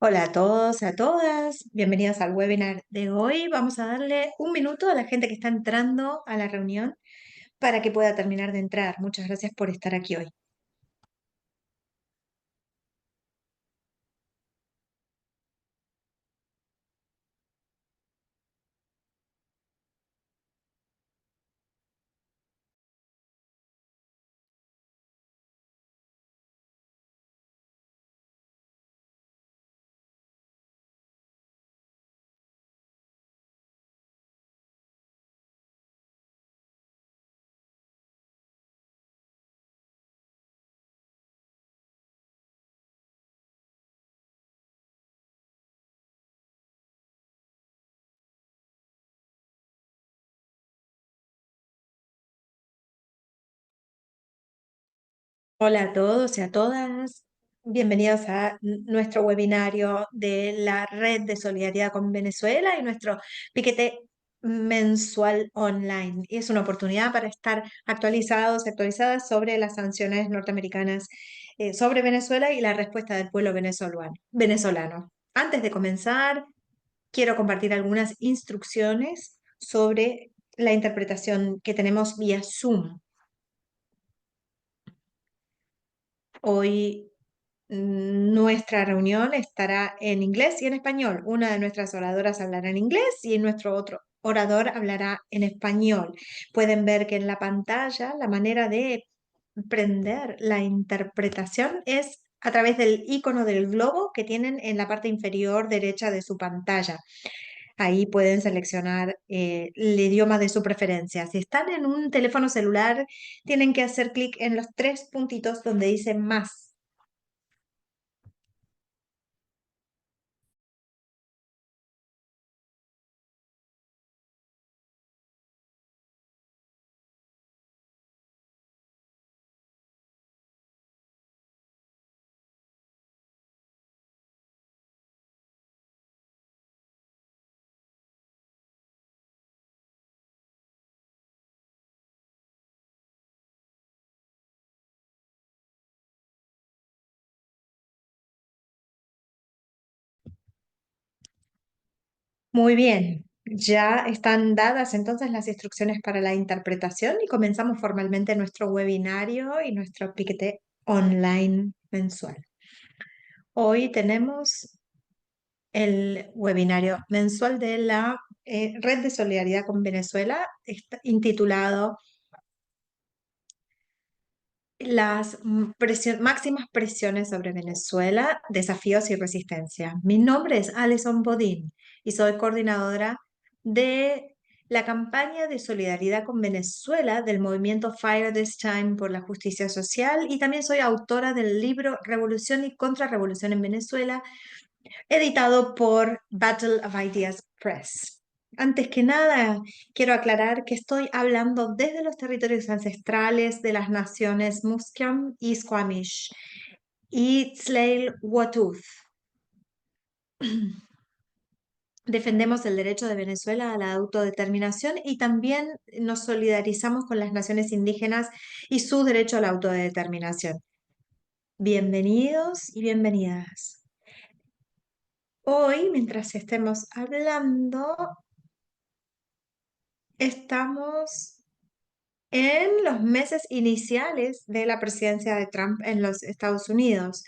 Hola a todos, a todas, bienvenidos al webinar de hoy. Vamos a darle un minuto a la gente que está entrando a la reunión para que pueda terminar de entrar. Muchas gracias por estar aquí hoy. Hola a todos y a todas, bienvenidos a nuestro webinario de la Red de Solidaridad con Venezuela y nuestro piquete mensual online. Y es una oportunidad para estar actualizados, actualizadas sobre las sanciones norteamericanas sobre Venezuela y la respuesta del pueblo venezolano. Antes de comenzar, quiero compartir algunas instrucciones sobre la interpretación que tenemos vía Zoom. Hoy nuestra reunión estará en inglés y en español. Una de nuestras oradoras hablará en inglés y nuestro otro orador hablará en español. Pueden ver que en la pantalla la manera de prender la interpretación es a través del icono del globo que tienen en la parte inferior derecha de su pantalla. Ahí pueden seleccionar el idioma de su preferencia. Si están en un teléfono celular, tienen que hacer clic en los tres puntitos donde dice más. Muy bien, ya están dadas entonces las instrucciones para la interpretación y comenzamos formalmente nuestro webinario y nuestro piquete online mensual. Hoy tenemos el webinario mensual de la Red de Solidaridad con Venezuela, intitulado Las máximas presiones sobre Venezuela, desafíos y resistencia. Mi nombre es Alison Bodin y soy coordinadora de la campaña de solidaridad con Venezuela del movimiento Fire This Time por la justicia social, y también soy autora del libro Revolución y Contrarrevolución en Venezuela, editado por Battle of Ideas Press. Antes que nada, quiero aclarar que estoy hablando desde los territorios ancestrales de las naciones Musqueam y Squamish y Tsleil-Waututh. Defendemos el derecho de Venezuela a la autodeterminación y también nos solidarizamos con las naciones indígenas y su derecho a la autodeterminación. Bienvenidos y bienvenidas. Hoy, mientras estemos hablando, estamos en los meses iniciales de la presidencia de Trump en los Estados Unidos.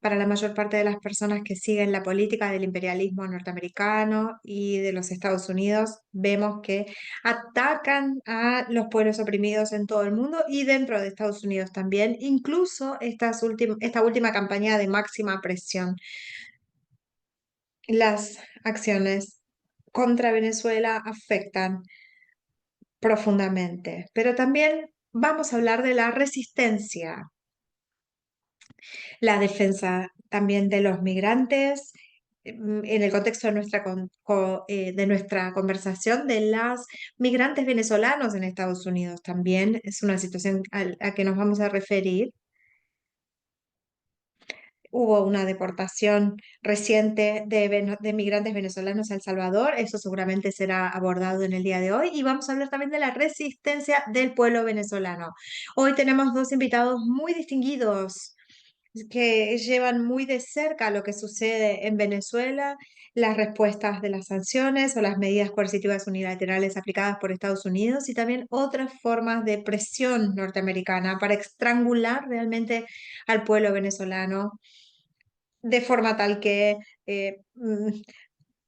Para la mayor parte de las personas que siguen la política del imperialismo norteamericano y de los Estados Unidos, vemos que atacan a los pueblos oprimidos en todo el mundo y dentro de Estados Unidos también, incluso esta última campaña de máxima presión. Las acciones contra Venezuela afectan profundamente, pero también vamos a hablar de la resistencia, la defensa también de los migrantes, en el contexto de de nuestra conversación, de las migrantes venezolanos en Estados Unidos. También es una situación a que nos vamos a referir. Hubo una deportación reciente de migrantes venezolanos a El Salvador. Eso seguramente será abordado en el día de hoy. Y vamos a hablar también de la resistencia del pueblo venezolano. Hoy tenemos dos invitados muy distinguidos que llevan muy de cerca lo que sucede en Venezuela, las respuestas de las sanciones o las medidas coercitivas unilaterales aplicadas por Estados Unidos y también otras formas de presión norteamericana para estrangular realmente al pueblo venezolano de forma tal que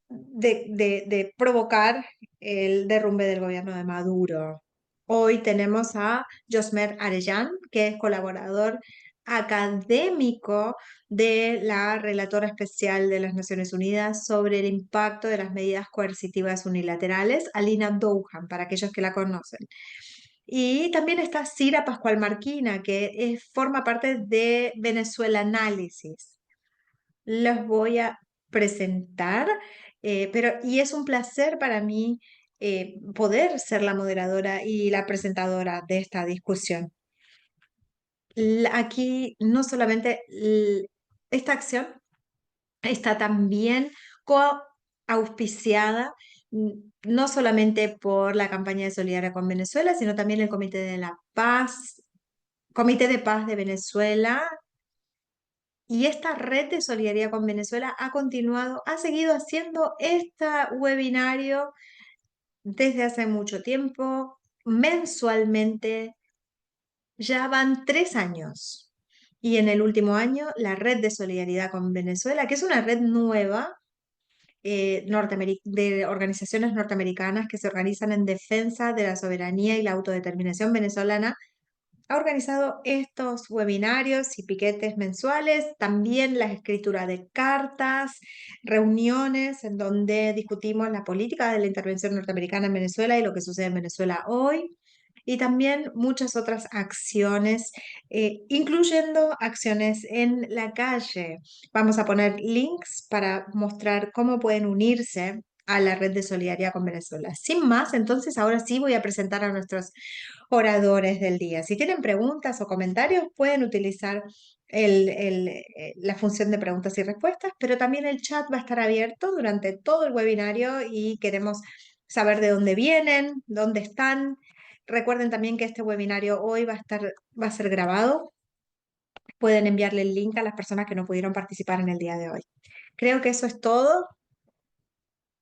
de provocar el derrumbe del gobierno de Maduro. Hoy tenemos a Josmer Arellán, que es colaborador académico de la relatora especial de las Naciones Unidas sobre el impacto de las medidas coercitivas unilaterales, Alina Douhan, para aquellos que la conocen. Y también está Cira Pascual Marquina, que forma parte de Venezuela Análisis. Los voy a presentar, y es un placer para mí poder ser la moderadora y la presentadora de esta discusión. Aquí no solamente esta acción está también coauspiciada no solamente por la campaña de solidaridad con Venezuela, sino también el Comité de la Paz, Comité de Paz de Venezuela. Y esta red de solidaridad con Venezuela ha continuado, ha seguido haciendo este webinario desde hace mucho tiempo, mensualmente. Ya van 3 años. Y en el último año, la red de solidaridad con Venezuela, que es una red nueva de organizaciones norteamericanas que se organizan en defensa de la soberanía y la autodeterminación venezolana, ha organizado estos webinarios y piquetes mensuales, también la escritura de cartas, reuniones en donde discutimos la política de la intervención norteamericana en Venezuela y lo que sucede en Venezuela hoy, y también muchas otras acciones, incluyendo acciones en la calle. Vamos a poner links para mostrar cómo pueden unirse a la red de solidaridad con Venezuela. Sin más, entonces ahora sí voy a presentar a nuestros oradores del día. Si tienen preguntas o comentarios, pueden utilizar la función de preguntas y respuestas, pero también el chat va a estar abierto durante todo el webinario y queremos saber de dónde vienen, dónde están. Recuerden también que este webinario hoy va a ser grabado. Pueden enviarle el link a las personas que no pudieron participar en el día de hoy. Creo que eso es todo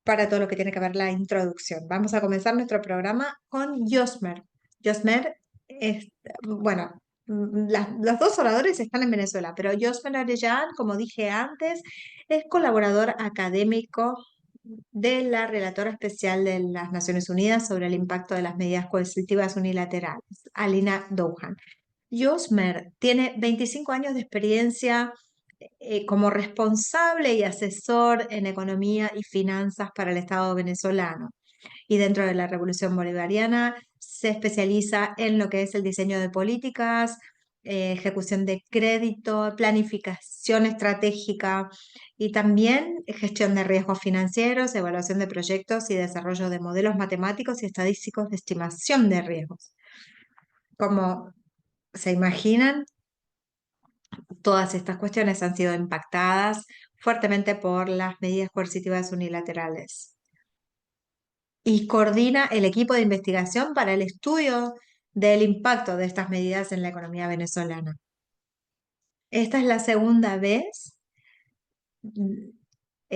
para todo lo que tiene que ver la introducción. Vamos a comenzar nuestro programa con Josmer. Josmer es, bueno, los dos oradores están en Venezuela, pero Josmer Arellán, como dije antes, es colaborador académico de la relatora especial de las Naciones Unidas sobre el impacto de las medidas coercitivas unilaterales, Alina Douhan. Josmer tiene 25 años de experiencia como responsable y asesor en economía y finanzas para el Estado venezolano. Y dentro de la Revolución Bolivariana se especializa en lo que es el diseño de políticas, ejecución de crédito, planificación estratégica y también gestión de riesgos financieros, evaluación de proyectos y desarrollo de modelos matemáticos y estadísticos de estimación de riesgos. Como se imaginan, todas estas cuestiones han sido impactadas fuertemente por las medidas coercitivas unilaterales y coordina el equipo de investigación para el estudio del impacto de estas medidas en la economía venezolana. Esta es la segunda vez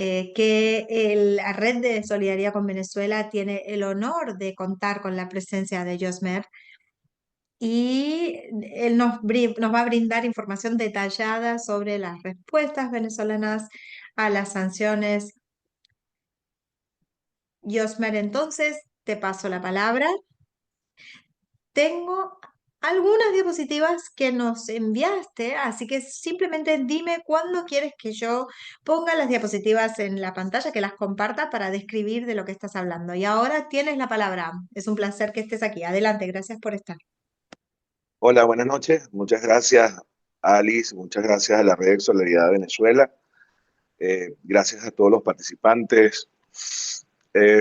que la Red de Solidaridad con Venezuela tiene el honor de contar con la presencia de Josmer, y él nos va a brindar información detallada sobre las respuestas venezolanas a las sanciones. Josmer, entonces te paso la palabra. Tengo algunas diapositivas que nos enviaste, así que simplemente dime cuándo quieres que yo ponga las diapositivas en la pantalla, que las comparta para describir de lo que estás hablando. Y ahora tienes la palabra. Es un placer que estés aquí. Adelante, gracias por estar. Hola, buenas noches. Muchas gracias, Alice. Muchas gracias a la Red de Solidaridad de Venezuela. Gracias a todos los participantes.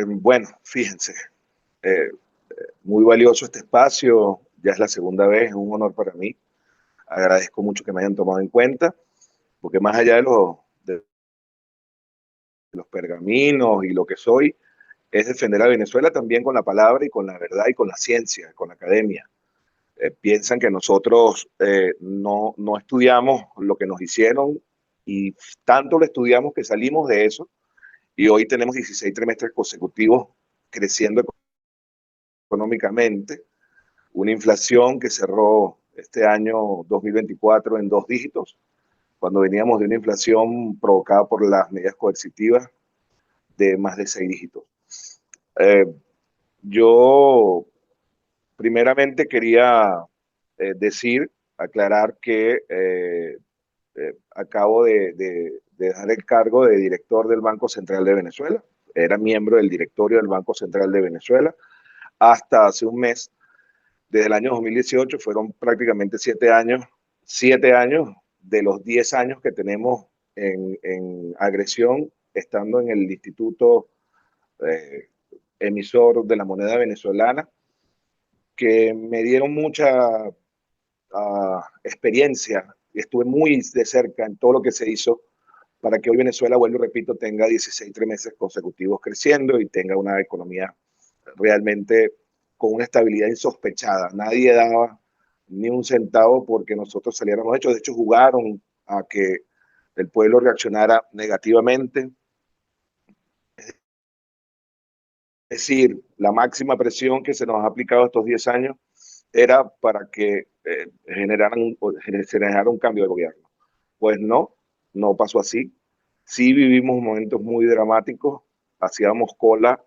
Bueno, fíjense, eh, muy valioso este espacio. Ya es la segunda vez, es un honor para mí. Agradezco mucho que me hayan tomado en cuenta, porque más allá de los pergaminos y lo que soy, es defender a Venezuela también con la palabra y con la verdad y con la ciencia, con la academia. piensan que nosotros no estudiamos lo que nos hicieron y tanto lo estudiamos que salimos de eso y hoy tenemos 16 trimestres consecutivos creciendo económicamente, una inflación que cerró este año 2024 en 2 dígitos, cuando veníamos de una inflación provocada por las medidas coercitivas de más de 6 dígitos. Eh, yo primeramente quería aclarar que acabo de dejar el cargo de director del Banco Central de Venezuela. Era miembro del directorio del Banco Central de Venezuela hasta hace un mes. Desde el año 2018 fueron prácticamente 7 años, 7 años de los 10 años que tenemos en agresión, estando en el Instituto eh, emisor de la moneda venezolana, que me dieron mucha experiencia y estuve muy de cerca en todo lo que se hizo para que hoy Venezuela, vuelvo y repito, tenga 16 meses consecutivos creciendo y tenga una economía realmente con una estabilidad insospechada. Nadie daba ni un centavo porque nosotros saliéramos hechos. De hecho, jugaron a que el pueblo reaccionara negativamente. Es decir, la máxima presión que se nos ha aplicado estos 10 años era para que se generara un cambio de gobierno. Pues no, no pasó así. Sí vivimos momentos muy dramáticos, hacíamos cola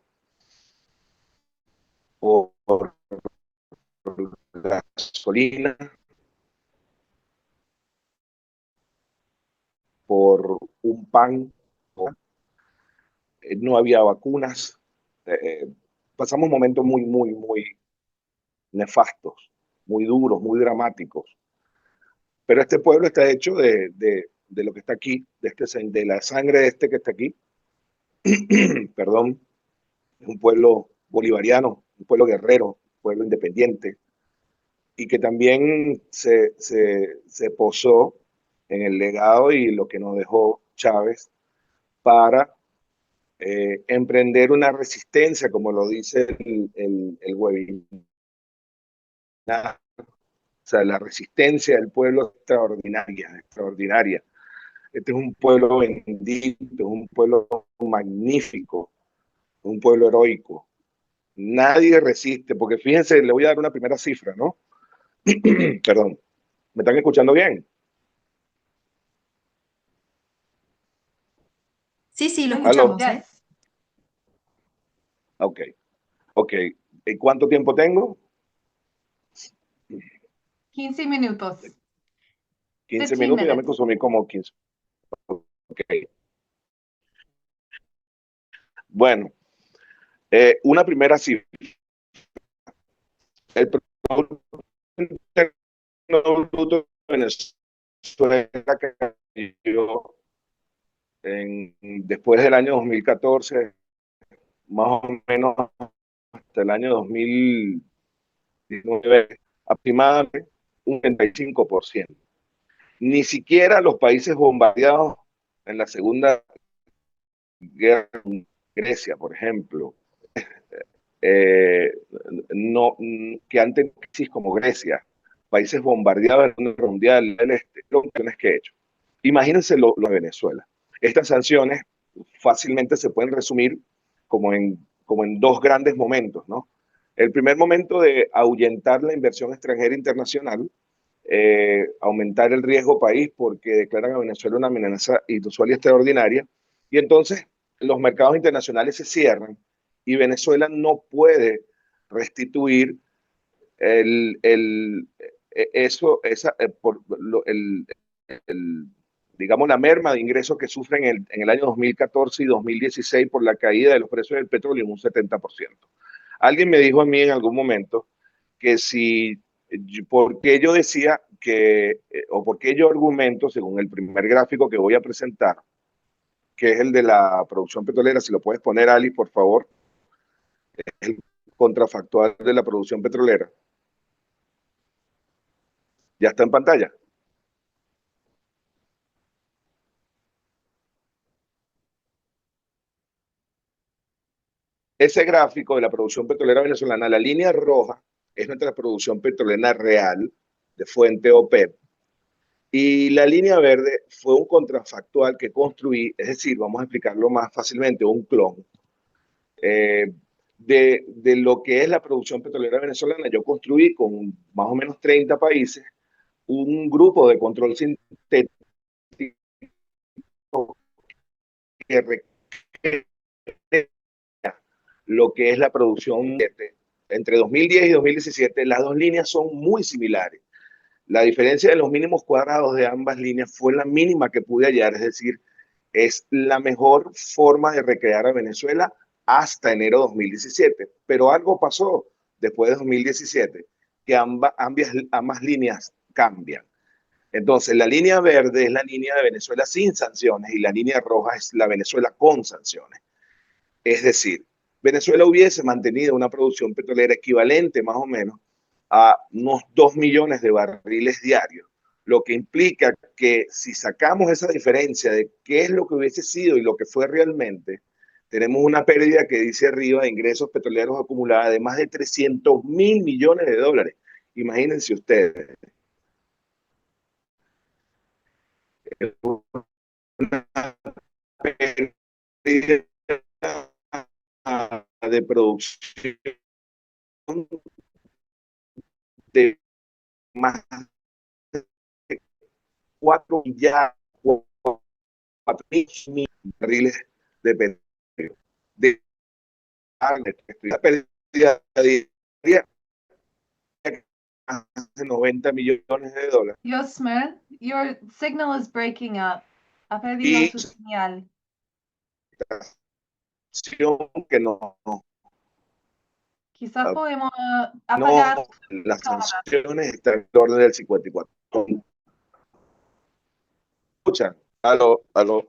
por gasolina, por un pan, no había vacunas. Eh, Pasamos momentos muy, muy, muy nefastos, muy duros, muy dramáticos. Pero este pueblo está hecho de lo que está aquí, de la sangre de este que está aquí. Perdón, es un pueblo bolivariano, un pueblo guerrero, un pueblo independiente, y que también se posó en el legado y lo que nos dejó Chávez para emprender una resistencia, como lo dice el webinar. O sea, la resistencia del pueblo es extraordinaria, extraordinaria. Este es un pueblo bendito, es un pueblo magnífico, un pueblo heroico. Nadie resiste, porque fíjense, le voy a dar una primera cifra, ¿no? Perdón, ¿me están escuchando bien? Sí, sí, lo ¿Aló? escuchamos, ¿eh? Ok, ok. ¿Y cuánto tiempo tengo? 15 minutos. 15 15 minutos, ya me minutes. consumí como 15. Ok. Bueno, una primera cifra. El Producto Interno Bruto de Venezuela cayó después del año 2014, más o menos hasta el año 2019, aproximadamente un 35%. Ni siquiera los países bombardeados en la Segunda Guerra, Grecia, por ejemplo, eh, no, que han tenido crisis como Grecia, países bombardeados en la Guerra Mundial del Este, lo que he hecho. Imagínense lo de Venezuela. Estas sanciones fácilmente se pueden resumir como en dos grandes momentos, ¿no? El primer momento de ahuyentar la inversión extranjera internacional, aumentar el riesgo país porque declaran a Venezuela una amenaza inusual y extraordinaria, y entonces los mercados internacionales se cierran y Venezuela no puede restituir el, el, eso, esa, por, lo, el, digamos, la merma de ingresos que sufren en el año 2014 y 2016 por la caída de los precios del petróleo en un 70%. Alguien me dijo a mí en algún momento que si, porque yo decía que, o porque yo argumento, según el primer gráfico que voy a presentar, que es el de la producción petrolera, si lo puedes poner, Ali, por favor, es el contrafactual de la producción petrolera. Ya está en pantalla. Ese gráfico de la producción petrolera venezolana, la línea roja es nuestra producción petrolera real de fuente OPEP. Y la línea verde fue un contrafactual que construí, es decir, vamos a explicarlo más fácilmente, un clon eh, de lo que es la producción petrolera venezolana. Yo construí con más o menos 30 países un grupo de control sintético que requiere lo que es la producción entre 2010 y 2017. Las dos líneas son muy similares. La diferencia de los mínimos cuadrados de ambas líneas fue la mínima que pude hallar, es decir, es la mejor forma de recrear a Venezuela hasta enero de 2017. Pero algo pasó después de 2017, que ambas líneas cambian. Entonces, la línea verde es la línea de Venezuela sin sanciones y la línea roja es la Venezuela con sanciones. Es decir, Venezuela hubiese mantenido una producción petrolera equivalente más o menos a unos 2 millones de barriles diarios, lo que implica que si sacamos esa diferencia de qué es lo que hubiese sido y lo que fue realmente, tenemos una pérdida que dice arriba de ingresos petroleros acumulados de más de 300.000 millones de dólares. Imagínense ustedes. Una pérdida de producción de más de 4 ya 4.000 barriles de petróleo. De la pérdida diaria de 90 millones de dólares. Yosmer, your signal is breaking up. Ha perdido Y su señal. que no, Quizás podemos no, apagar las su cámara. sanciones están en el orden del 54. ¿Escuchan? Aló, aló,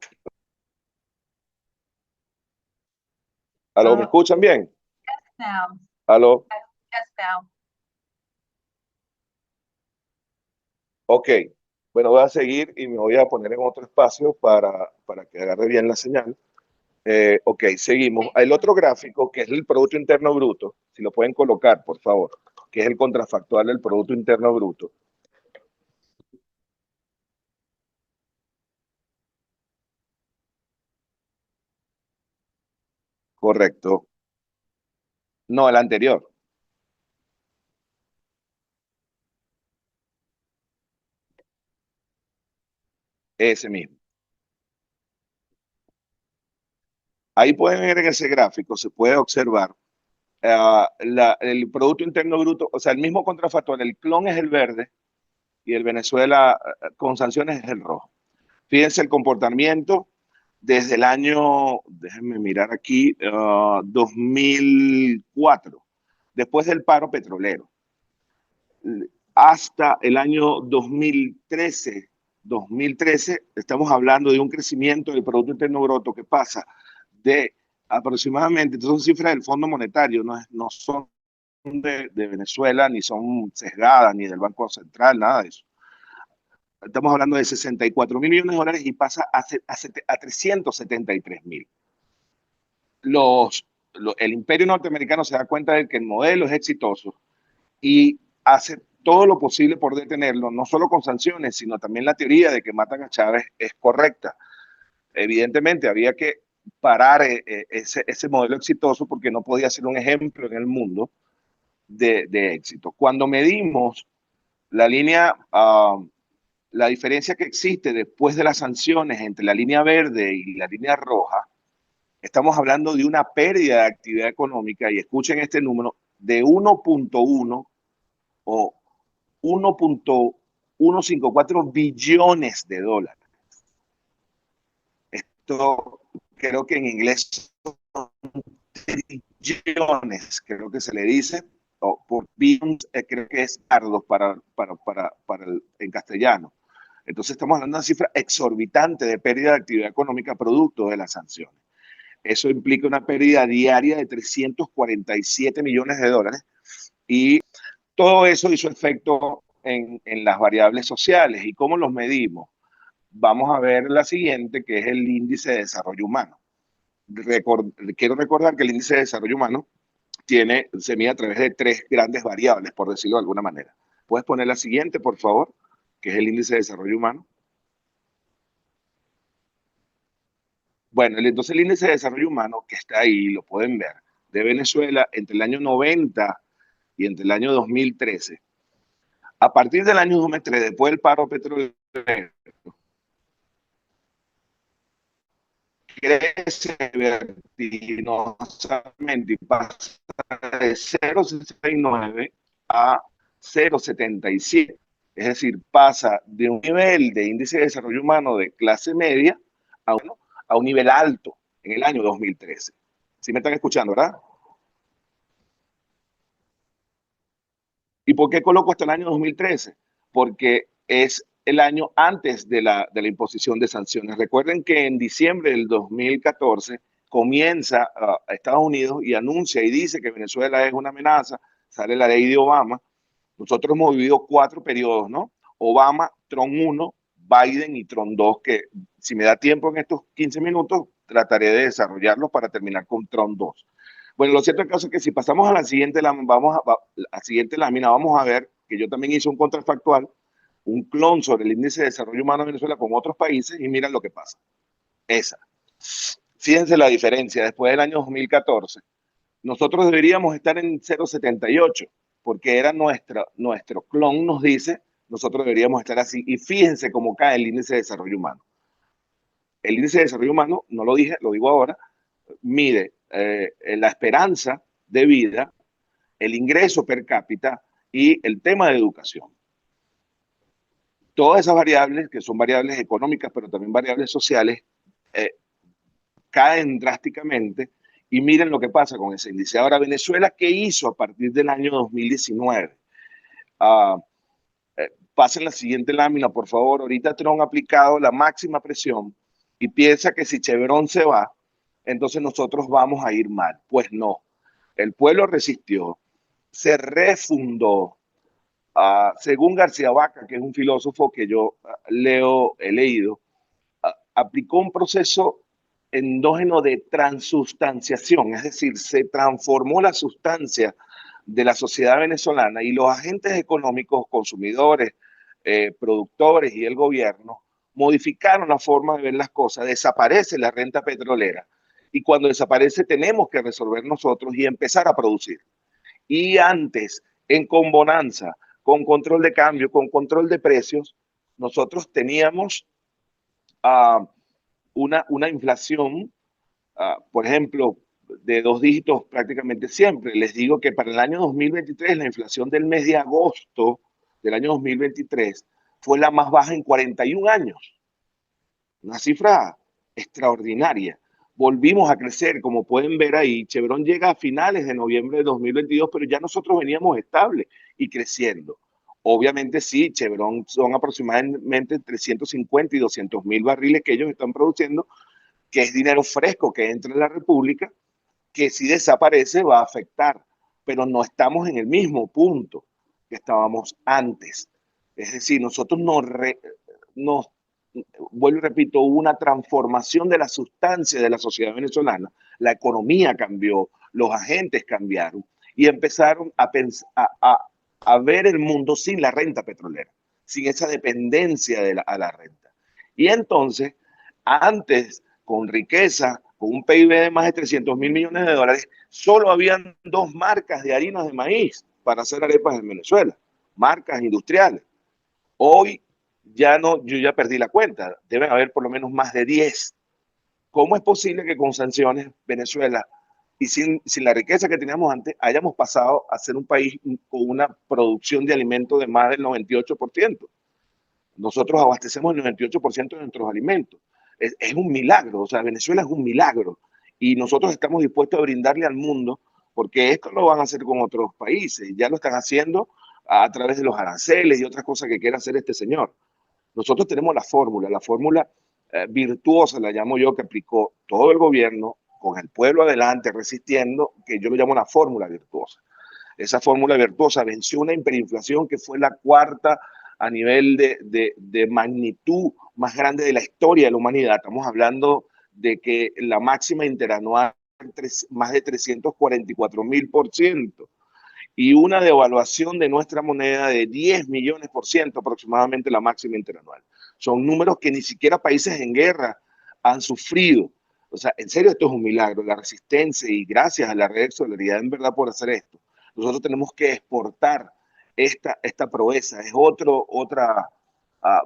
aló, ¿me escuchan bien? Now. Aló, Yes, now. ok. Bueno, voy a seguir y me voy a poner en otro espacio para que agarre bien la señal. Ok, seguimos. El otro gráfico, que es el Producto Interno Bruto, si lo pueden colocar, por favor, que es el contrafactual del Producto Interno Bruto. Correcto. No, el anterior. Ese mismo. Ahí pueden ver en ese gráfico, se puede observar el Producto Interno Bruto, o sea, el mismo contrafactual, el clon es el verde y el Venezuela con sanciones es el rojo. Fíjense el comportamiento desde el año, déjenme mirar aquí, 2004, después del paro petrolero, hasta el año 2013, estamos hablando de un crecimiento del Producto Interno Bruto que pasa de aproximadamente, estas son cifras del Fondo Monetario, no son de Venezuela, ni son sesgadas, ni del Banco Central, nada de eso. Estamos hablando de 64.000 millones de dólares y pasa a 373.000. El imperio norteamericano se da cuenta de que el modelo es exitoso y hace todo lo posible por detenerlo, no solo con sanciones, sino también la teoría de que matan a Chávez es correcta. Evidentemente había que parar ese modelo exitoso porque no podía ser un ejemplo en el mundo de éxito. Cuando medimos la línea, la diferencia que existe después de las sanciones entre la línea verde y la línea roja, estamos hablando de una pérdida de actividad económica, y escuchen este número, de 1.1 o 1.154 billones de dólares. Esto creo que en inglés son trillones, creo que se le dice, o por billions, creo que es ardos en castellano. Entonces estamos hablando de una cifra exorbitante de pérdida de actividad económica producto de las sanciones. Eso implica una pérdida diaria de 347 millones de dólares y todo eso hizo efecto en las variables sociales. ¿Y cómo los medimos? Vamos a ver la siguiente, que es el índice de desarrollo humano. Quiero recordar que el índice de desarrollo humano se mide a través de tres grandes variables, por decirlo de alguna manera. ¿Puedes poner la siguiente, por favor? Que es el índice de desarrollo humano. Bueno, entonces el índice de desarrollo humano que está ahí, lo pueden ver, de Venezuela entre el año 90 y entre el año 2013. A partir del año 2003, después del paro petrolero, crece vertiginosamente y pasa de 0,69 a 0,77. Es decir, pasa de un nivel de índice de desarrollo humano de clase media a un nivel alto en el año 2013. ¿Sí me están escuchando, verdad? ¿Y por qué coloco hasta el año 2013? Porque es el año antes de la imposición de sanciones. Recuerden que en diciembre del 2014 comienza Estados Unidos y anuncia y dice que Venezuela es una amenaza, sale la ley de Obama. Nosotros hemos vivido 4 periodos, ¿no? Obama, Trump 1, Biden y Trump 2, que si me da tiempo en estos 15 minutos, trataré de desarrollarlos para terminar con Trump 2. Bueno, lo cierto es que si pasamos a la siguiente lámina, vamos a ver que yo también hice un contrafactual, un clon sobre el índice de desarrollo humano de Venezuela con otros países y miren lo que pasa. Esa. Fíjense la diferencia. Después del año 2014, nosotros deberíamos estar en 0,78, porque era nuestro clon nos dice, nosotros deberíamos estar así. Y fíjense cómo cae el índice de desarrollo humano. El índice de desarrollo humano, no lo dije, lo digo ahora, mide la esperanza de vida, el ingreso per cápita y el tema de educación. Todas esas variables, que son variables económicas, pero también variables sociales, caen drásticamente y miren lo que pasa con ese índice. Ahora, Venezuela, ¿qué hizo a partir del año 2019? Pasen la siguiente lámina, por favor. Ahorita Trump ha aplicado la máxima presión y piensa que si Chevron se va, entonces nosotros vamos a ir mal. Pues no. El pueblo resistió, se refundó. Según García Vaca, que es un filósofo que yo he leído, aplicó un proceso endógeno de transustanciación, es decir, se transformó la sustancia de la sociedad venezolana y los agentes económicos, consumidores, productores y el gobierno modificaron la forma de ver las cosas, desaparece la renta petrolera y cuando desaparece tenemos que resolver nosotros y empezar a producir. Y antes, con bonanza, con control de cambio, con control de precios, nosotros teníamos una inflación, por ejemplo, de 2 dígitos prácticamente siempre. Les digo que para el año 2023, la inflación del mes de agosto del año 2023 fue la más baja en 41 años. Una cifra extraordinaria. Volvimos a crecer, como pueden ver ahí. Chevron llega a finales de noviembre de 2022, pero ya nosotros veníamos estables y creciendo. Obviamente sí, Chevron son aproximadamente 350 y 200 mil barriles que ellos están produciendo, que es dinero fresco que entra en la República, que si desaparece va a afectar, pero no estamos en el mismo punto que estábamos antes. Es decir, nosotros nos vuelvo y repito, hubo una transformación de la sustancia de la sociedad venezolana, la economía cambió, los agentes cambiaron y empezaron a ver el mundo sin la renta petrolera, sin esa dependencia a la renta. Y entonces, antes, con riqueza, con un PIB de más de 300 mil millones de dólares, solo habían 2 marcas de harinas de maíz para hacer arepas en Venezuela, marcas industriales. Hoy ya no, yo ya perdí la cuenta, deben haber por lo menos más de 10. ¿Cómo es posible que con sanciones Venezuela y sin la riqueza que teníamos antes hayamos pasado a ser un país con una producción de alimentos de más del 98%? Nosotros abastecemos el 98% de nuestros alimentos. Es un milagro, o sea, Venezuela es un milagro y nosotros estamos dispuestos a brindarle al mundo porque esto lo van a hacer con otros países, ya lo están haciendo a través de los aranceles y otras cosas que quiere hacer este señor. Nosotros tenemos la fórmula virtuosa, la llamo yo, que aplicó todo el gobierno con el pueblo adelante resistiendo, que yo lo llamo una fórmula virtuosa. Esa fórmula virtuosa venció una hiperinflación que fue la 4ª a nivel de magnitud más grande de la historia de la humanidad. Estamos hablando de que la máxima interanual más de 344.000%, y una devaluación de nuestra moneda de 10 millones por ciento, aproximadamente la máxima interanual. Son números que ni siquiera países en guerra han sufrido. O sea, en serio, esto es un milagro, la resistencia, y gracias a la red de solidaridad en verdad por hacer esto. Nosotros tenemos que exportar esta proeza, es otra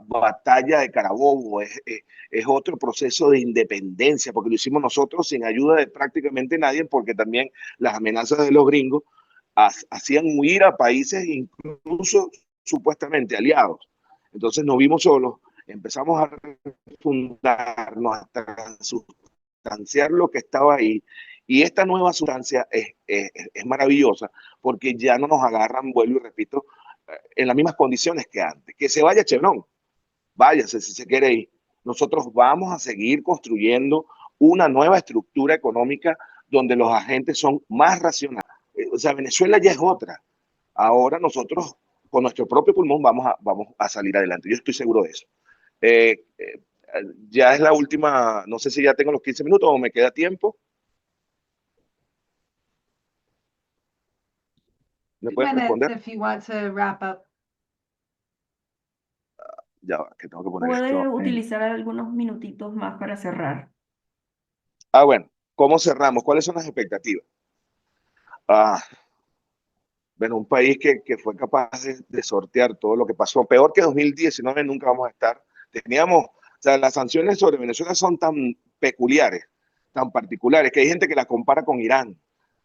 batalla de Carabobo, es otro proceso de independencia, porque lo hicimos nosotros sin ayuda de prácticamente nadie, porque también las amenazas de los gringos hacían huir a países incluso supuestamente aliados. Entonces nos vimos solos, empezamos a fundarnos, a transustanciar lo que estaba ahí, y esta nueva sustancia es maravillosa porque ya no nos agarran, vuelvo y repito, en las mismas condiciones que antes. Que se vaya Chevron, váyase si se quiere ir. Nosotros vamos a seguir construyendo una nueva estructura económica donde los agentes son más racionales. O sea, Venezuela ya es otra. Ahora nosotros, con nuestro propio pulmón, vamos a salir adelante. Yo estoy seguro de eso. Eh, eh, ya es la última, no sé si ya tengo los 15 minutos o me queda tiempo. ¿Me 2 puedes minutes responder? if you want to wrap up. Ya va, que tengo que poner Puede esto. utilizar algunos minutitos más para cerrar. Bueno, ¿cómo cerramos? ¿Cuáles son las expectativas? Ah, bueno, un país que fue capaz de sortear todo lo que pasó. Peor que 2019 nunca vamos a estar. Teníamos, o sea, las sanciones sobre Venezuela son tan peculiares, tan particulares, que hay gente que las compara con Irán,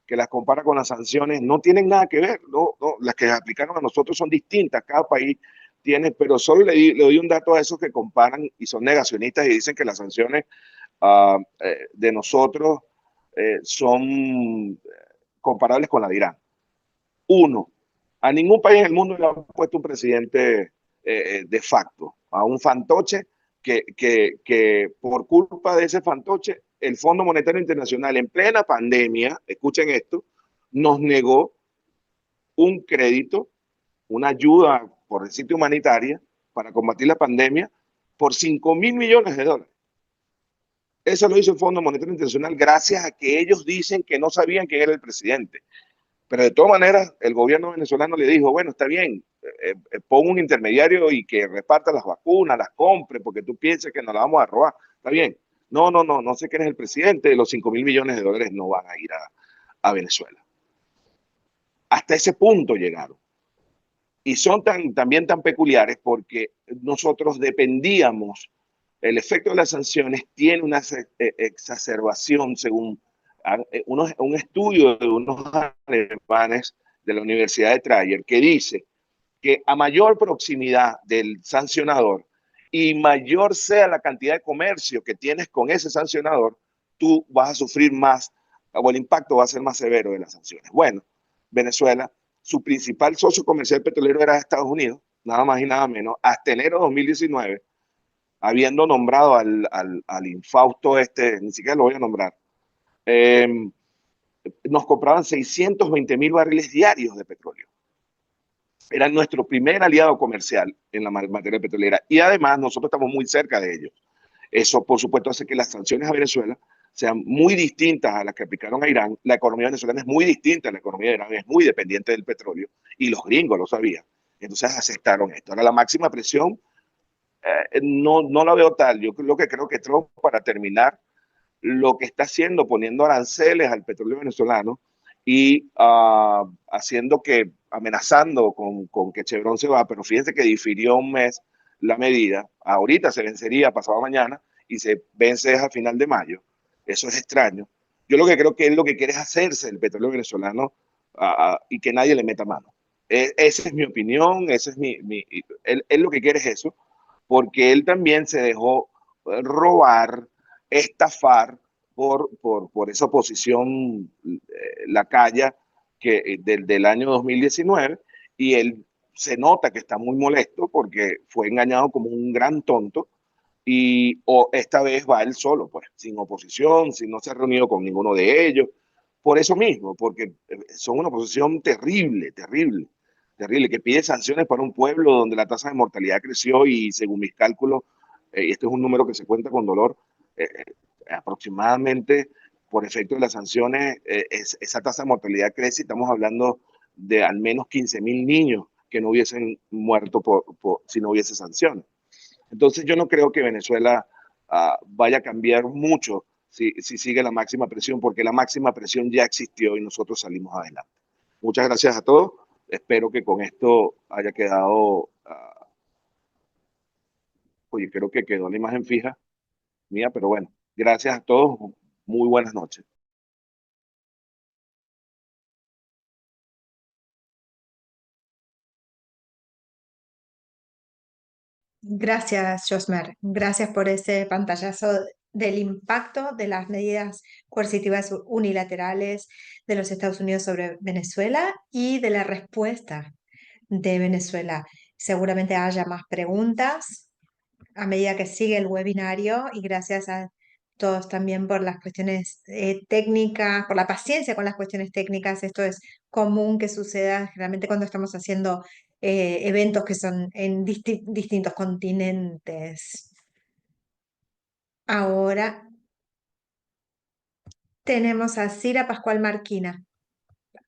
que las compara con las sanciones. No tienen nada que ver, no, las que aplicaron a nosotros son distintas, cada país tiene, pero solo le doy un dato a esos que comparan y son negacionistas y dicen que las sanciones de nosotros son comparables con la de Irán. Uno, a ningún país en el mundo le han puesto un presidente de facto, a un fantoche que por culpa de ese fantoche, el Fondo Monetario Internacional en plena pandemia, escuchen esto, nos negó un crédito, una ayuda, por decirte, humanitaria para combatir la pandemia por 5.000 millones de dólares. Eso lo hizo el Fondo Monetario Internacional gracias a que ellos dicen que no sabían quién era el presidente. Pero de todas maneras, el gobierno venezolano le dijo, bueno, está bien, pon un intermediario y que reparta las vacunas, las compre, porque tú piensas que nos las vamos a robar. Está bien. No sé quién es el presidente, los 5.000 millones de dólares no van a ir a Venezuela. Hasta ese punto llegaron. Y son también tan peculiares porque nosotros dependíamos, el efecto de las sanciones tiene una exacerbación según un estudio de unos alemanes de la Universidad de Trier que dice que a mayor proximidad del sancionador y mayor sea la cantidad de comercio que tienes con ese sancionador, tú vas a sufrir más o el impacto va a ser más severo de las sanciones. Bueno, Venezuela, su principal socio comercial petrolero era Estados Unidos, nada más y nada menos, hasta enero de 2019, habiendo nombrado al infausto ni siquiera lo voy a nombrar, nos compraban 620.000 barriles diarios de petróleo. Era nuestro primer aliado comercial en la materia petrolera y además nosotros estamos muy cerca de ellos. Eso, por supuesto, hace que las sanciones a Venezuela sean muy distintas a las que aplicaron a Irán. La economía venezolana es muy distinta a la economía de Irán, es muy dependiente del petróleo y los gringos lo sabían. Entonces aceptaron esto. Ahora la máxima presión no la veo tal. Yo lo que creo que Trump, para terminar, lo que está haciendo, poniendo aranceles al petróleo venezolano y haciendo que, amenazando con que Chevron se va, pero fíjense que difirió un mes la medida, ahorita se vencería pasado mañana y se vence a final de mayo. Eso es extraño. Yo lo que creo que él lo que quiere es hacerse el petróleo venezolano y que nadie le meta mano. Esa es mi opinión, ese es él lo que quiere es eso, porque él también se dejó robar, estafar por esa oposición lacaya del año 2019, y él se nota que está muy molesto porque fue engañado como un gran tonto y esta vez va él solo, pues, sin oposición, sin no se ha reunido con ninguno de ellos, por eso mismo, porque son una oposición terrible, que pide sanciones para un pueblo donde la tasa de mortalidad creció y según mis cálculos, y este es un número que se cuenta con dolor, aproximadamente por efecto de las sanciones, esa tasa de mortalidad crece y estamos hablando de al menos 15.000 niños que no hubiesen muerto si no hubiese sanciones. Entonces yo no creo que Venezuela vaya a cambiar mucho si sigue la máxima presión, porque la máxima presión ya existió y nosotros salimos adelante. Muchas gracias a todos. Espero que con esto haya quedado, oye, creo que quedó la imagen fija mía, pero bueno, gracias a todos. Muy buenas noches. Gracias, Josmer. Gracias por ese pantallazo del impacto de las medidas coercitivas unilaterales de los Estados Unidos sobre Venezuela y de la respuesta de Venezuela. Seguramente haya más preguntas a medida que sigue el webinario y gracias a todos también por las cuestiones técnicas, por la paciencia con las cuestiones técnicas. Esto es común que suceda generalmente cuando estamos haciendo eventos que son en distintos continentes. Ahora tenemos a Cira Pascual Marquina.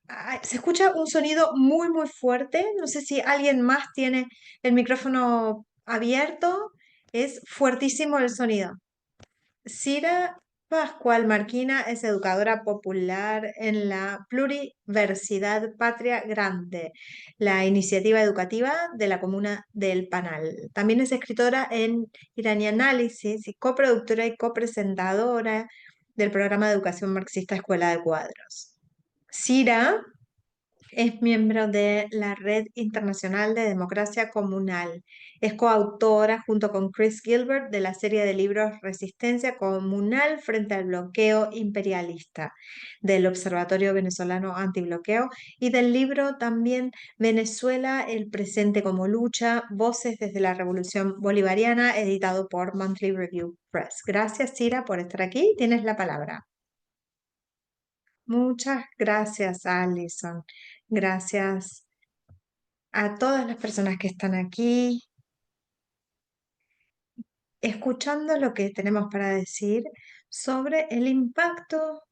Ay, se escucha un sonido muy, muy fuerte. No sé si alguien más tiene el micrófono abierto. Es fuertísimo el sonido. Cira Pascual Marquina es educadora popular en la Pluriversidad Patria Grande, la iniciativa educativa de la comuna del Panal. También es escritora en Iranianálisis y coproductora y copresentadora del programa de educación marxista Escuela de Cuadros. Cira es miembro de la Red Internacional de Democracia Comunal. Es coautora junto con Chris Gilbert de la serie de libros Resistencia Comunal frente al bloqueo imperialista del Observatorio Venezolano Antibloqueo y del libro también Venezuela, el presente como lucha, Voces desde la Revolución Bolivariana, editado por Monthly Review Press. Gracias, Cira, por estar aquí. Tienes la palabra. Muchas gracias, Alison. Gracias a todas las personas que están aquí, escuchando lo que tenemos para decir sobre el impacto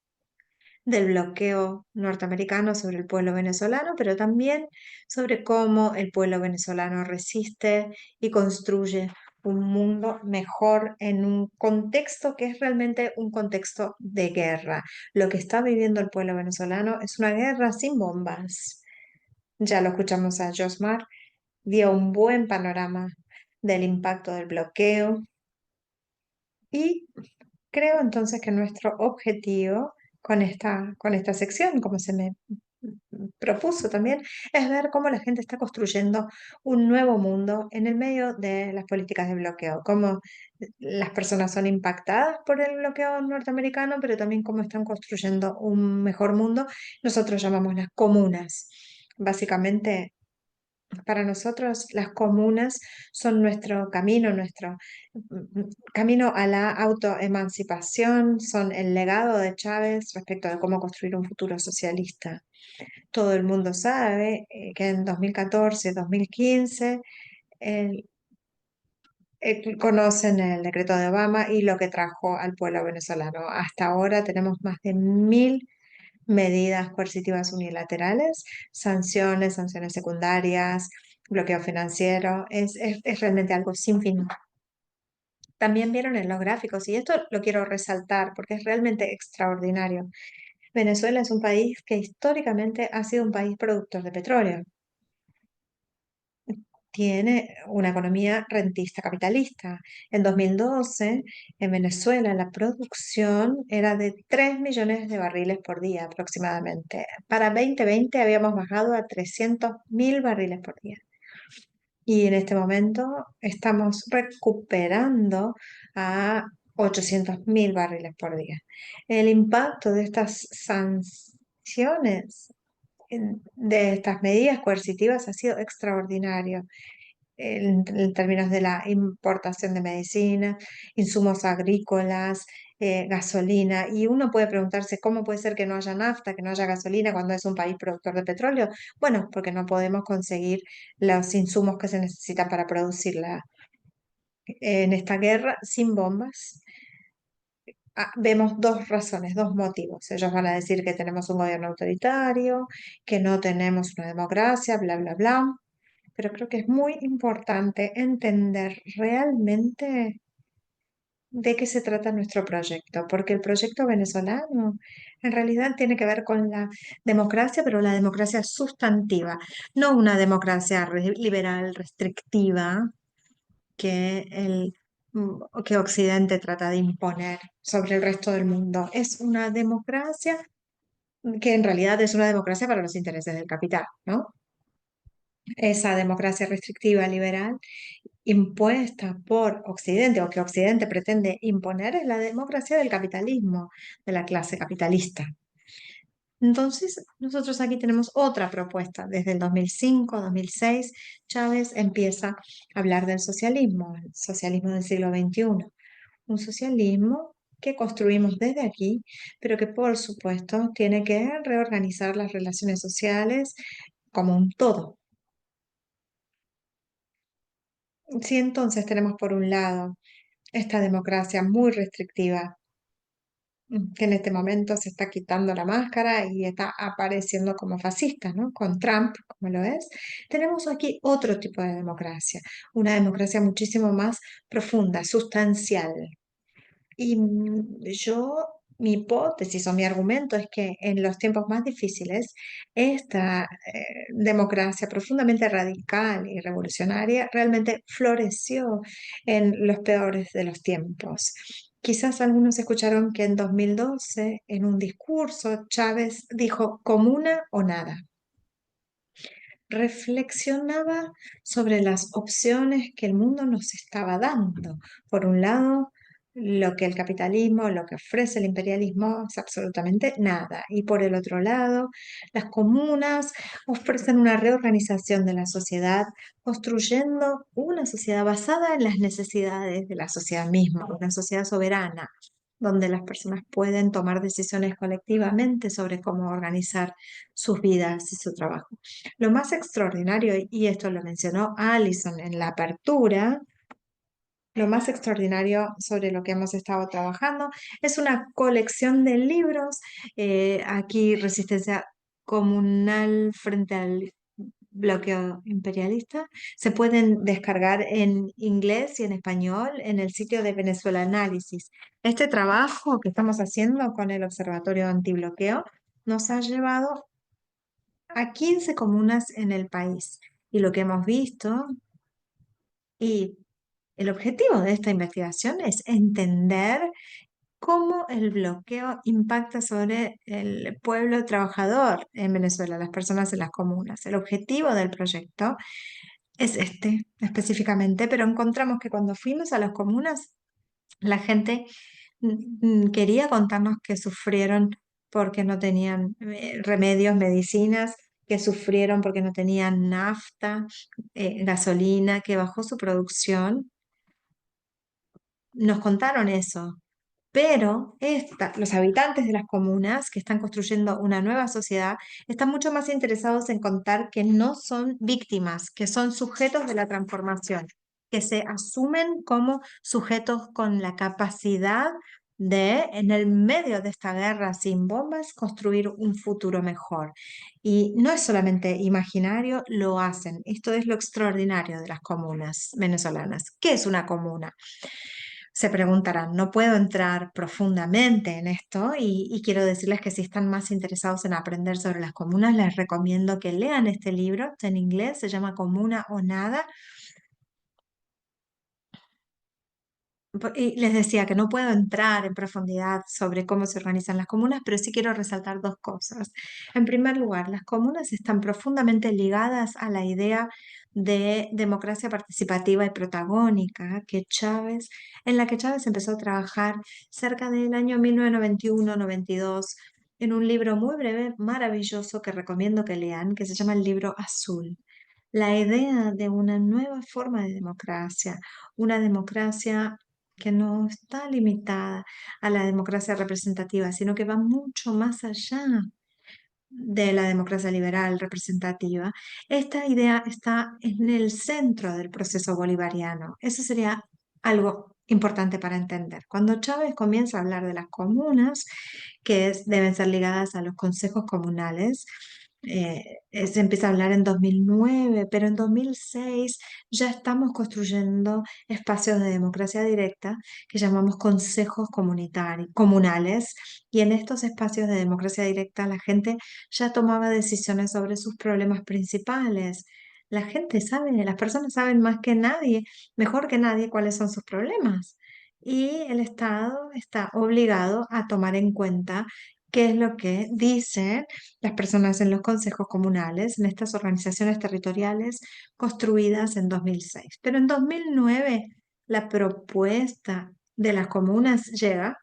del bloqueo norteamericano sobre el pueblo venezolano, pero también sobre cómo el pueblo venezolano resiste y construye un mundo mejor en un contexto que es realmente un contexto de guerra. Lo que está viviendo el pueblo venezolano es una guerra sin bombas. Ya lo escuchamos a Josmar, dio un buen panorama del impacto del bloqueo y creo entonces que nuestro objetivo con esta sección, como se me propuso también, es ver cómo la gente está construyendo un nuevo mundo en el medio de las políticas de bloqueo, cómo las personas son impactadas por el bloqueo norteamericano, pero también cómo están construyendo un mejor mundo. Nosotros llamamos las comunas. Básicamente, para nosotros, las comunas son nuestro camino, nuestro camino a la autoemancipación, son el legado de Chávez respecto de cómo construir un futuro socialista. Todo el mundo sabe que en 2014, 2015, el- conocen el decreto de Obama y lo que trajo al pueblo venezolano. Hasta ahora tenemos más de 1.000 medidas coercitivas unilaterales, sanciones, sanciones secundarias, bloqueo financiero, es realmente algo sin fin. También vieron en los gráficos, y esto lo quiero resaltar porque es realmente extraordinario. Venezuela es un país que históricamente ha sido un país productor de petróleo. Tiene una economía rentista capitalista. En 2012, en Venezuela, la producción era de 3 millones de barriles por día aproximadamente. Para 2020 habíamos bajado a 300.000 barriles por día. Y en este momento estamos recuperando a 800.000 barriles por día. El impacto de estas sanciones, de estas medidas coercitivas, ha sido extraordinario en términos de la importación de medicina, insumos agrícolas, gasolina. Y uno puede preguntarse cómo puede ser que no haya nafta, que no haya gasolina cuando es un país productor de petróleo. Bueno, porque no podemos conseguir los insumos que se necesitan para producirla. En esta guerra sin bombas, vemos dos razones, dos motivos. Ellos van a decir que tenemos un gobierno autoritario, que no tenemos una democracia, bla, bla, bla. Pero creo que es muy importante entender realmente de qué se trata nuestro proyecto, porque el proyecto venezolano en realidad tiene que ver con la democracia, pero la democracia sustantiva, no una democracia liberal, restrictiva, que que Occidente trata de imponer sobre el resto del mundo. Es una democracia que en realidad es una democracia para los intereses del capital, ¿no? Esa democracia restrictiva liberal impuesta por Occidente o que Occidente pretende imponer es la democracia del capitalismo, de la clase capitalista. Entonces, nosotros aquí tenemos otra propuesta. Desde el 2005, 2006, Chávez empieza a hablar del socialismo, el socialismo del siglo XXI. Un socialismo que construimos desde aquí, pero que por supuesto tiene que reorganizar las relaciones sociales como un todo. Si entonces tenemos por un lado esta democracia muy restrictiva, que en este momento se está quitando la máscara y está apareciendo como fascista, ¿no? Con Trump, como lo es. Tenemos aquí otro tipo de democracia, una democracia muchísimo más profunda, sustancial. Y mi hipótesis o mi argumento es que en los tiempos más difíciles, esta democracia profundamente radical y revolucionaria realmente floreció en los peores de los tiempos. Quizás algunos escucharon que en 2012, en un discurso, Chávez dijo comuna o nada. Reflexionaba sobre las opciones que el mundo nos estaba dando. Por un lado, lo que el capitalismo, lo que ofrece el imperialismo es absolutamente nada. Y por el otro lado, las comunas ofrecen una reorganización de la sociedad, construyendo una sociedad basada en las necesidades de la sociedad misma, una sociedad soberana, donde las personas pueden tomar decisiones colectivamente sobre cómo organizar sus vidas y su trabajo. Lo más extraordinario, y esto lo mencionó Alison en la apertura, lo más extraordinario sobre lo que hemos estado trabajando es una colección de libros. Aquí Resistencia Comunal frente al bloqueo imperialista. Se pueden descargar en inglés y en español en el sitio de Venezuela Análisis. Este trabajo que estamos haciendo con el Observatorio Antibloqueo nos ha llevado a 15 comunas en el país. Y lo que hemos visto, y el objetivo de esta investigación es entender cómo el bloqueo impacta sobre el pueblo trabajador en Venezuela, las personas en las comunas. El objetivo del proyecto es este específicamente, pero encontramos que cuando fuimos a las comunas, la gente quería contarnos que sufrieron porque no tenían remedios, medicinas, que sufrieron porque no tenían nafta, gasolina, que bajó su producción. Nos contaron eso. Pero los habitantes de las comunas que están construyendo una nueva sociedad están mucho más interesados en contar que no son víctimas, que son sujetos de la transformación, que se asumen como sujetos con la capacidad de, en el medio de esta guerra sin bombas, construir un futuro mejor. Y no es solamente imaginario, lo hacen. Esto es lo extraordinario de las comunas venezolanas. ¿Qué es una comuna? Se preguntarán, no puedo entrar profundamente en esto y quiero decirles que si están más interesados en aprender sobre las comunas, les recomiendo que lean este libro, está en inglés, se llama Comuna o Nada. Y les decía que no puedo entrar en profundidad sobre cómo se organizan las comunas, pero sí quiero resaltar dos cosas. En primer lugar, las comunas están profundamente ligadas a la idea de democracia participativa y protagónica en la que Chávez empezó a trabajar cerca del año 1991-92 en un libro muy breve, maravilloso, que recomiendo que lean, que se llama el libro Azul. La idea de una nueva forma de democracia, una democracia que no está limitada a la democracia representativa, sino que va mucho más allá de la democracia liberal representativa. Esta idea está en el centro del proceso bolivariano. Eso sería algo importante para entender. Cuando Chávez comienza a hablar de las comunas, deben ser ligadas a los consejos comunales, se empieza a hablar en 2009, pero en 2006 ya estamos construyendo espacios de democracia directa que llamamos consejos comunales, y en estos espacios de democracia directa la gente ya tomaba decisiones sobre sus problemas principales. La gente sabe, las personas saben más que nadie, mejor que nadie, cuáles son sus problemas. Y el Estado está obligado a tomar en cuenta qué es lo que dicen las personas en los consejos comunales, en estas organizaciones territoriales construidas en 2006. Pero en 2009 la propuesta de las comunas llega,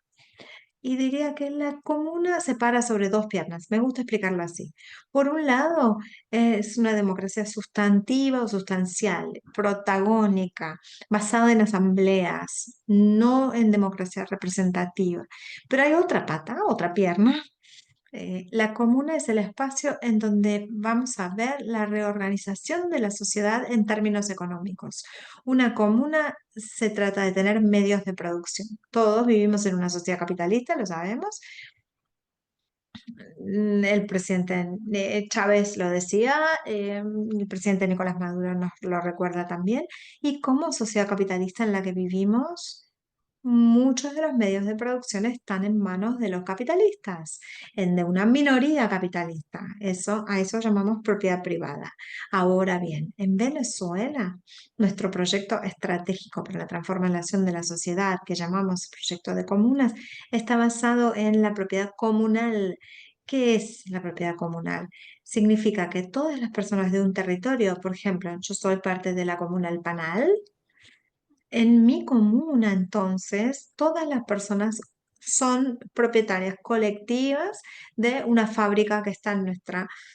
y diría que la comuna se para sobre dos piernas. Me gusta explicarlo así. Por un lado, es una democracia sustantiva o sustancial, protagónica, basada en asambleas, no en democracia representativa. Pero hay otra pata, otra pierna. La comuna es el espacio en donde vamos a ver la reorganización de la sociedad en términos económicos. Una comuna se trata de tener medios de producción. Todos vivimos en una sociedad capitalista, lo sabemos. El presidente Chávez lo decía, el presidente Nicolás Maduro nos lo recuerda también. Y como sociedad capitalista en la que vivimos, muchos de los medios de producción están en manos de los capitalistas, de una minoría capitalista. A eso llamamos propiedad privada. Ahora bien, en Venezuela, nuestro proyecto estratégico para la transformación de la sociedad, que llamamos proyecto de comunas, está basado en la propiedad comunal. ¿Qué es la propiedad comunal? Significa que todas las personas de un territorio, por ejemplo, yo soy parte de la comuna El Panal. En mi comuna, entonces, todas las personas son propietarias colectivas de una fábrica que está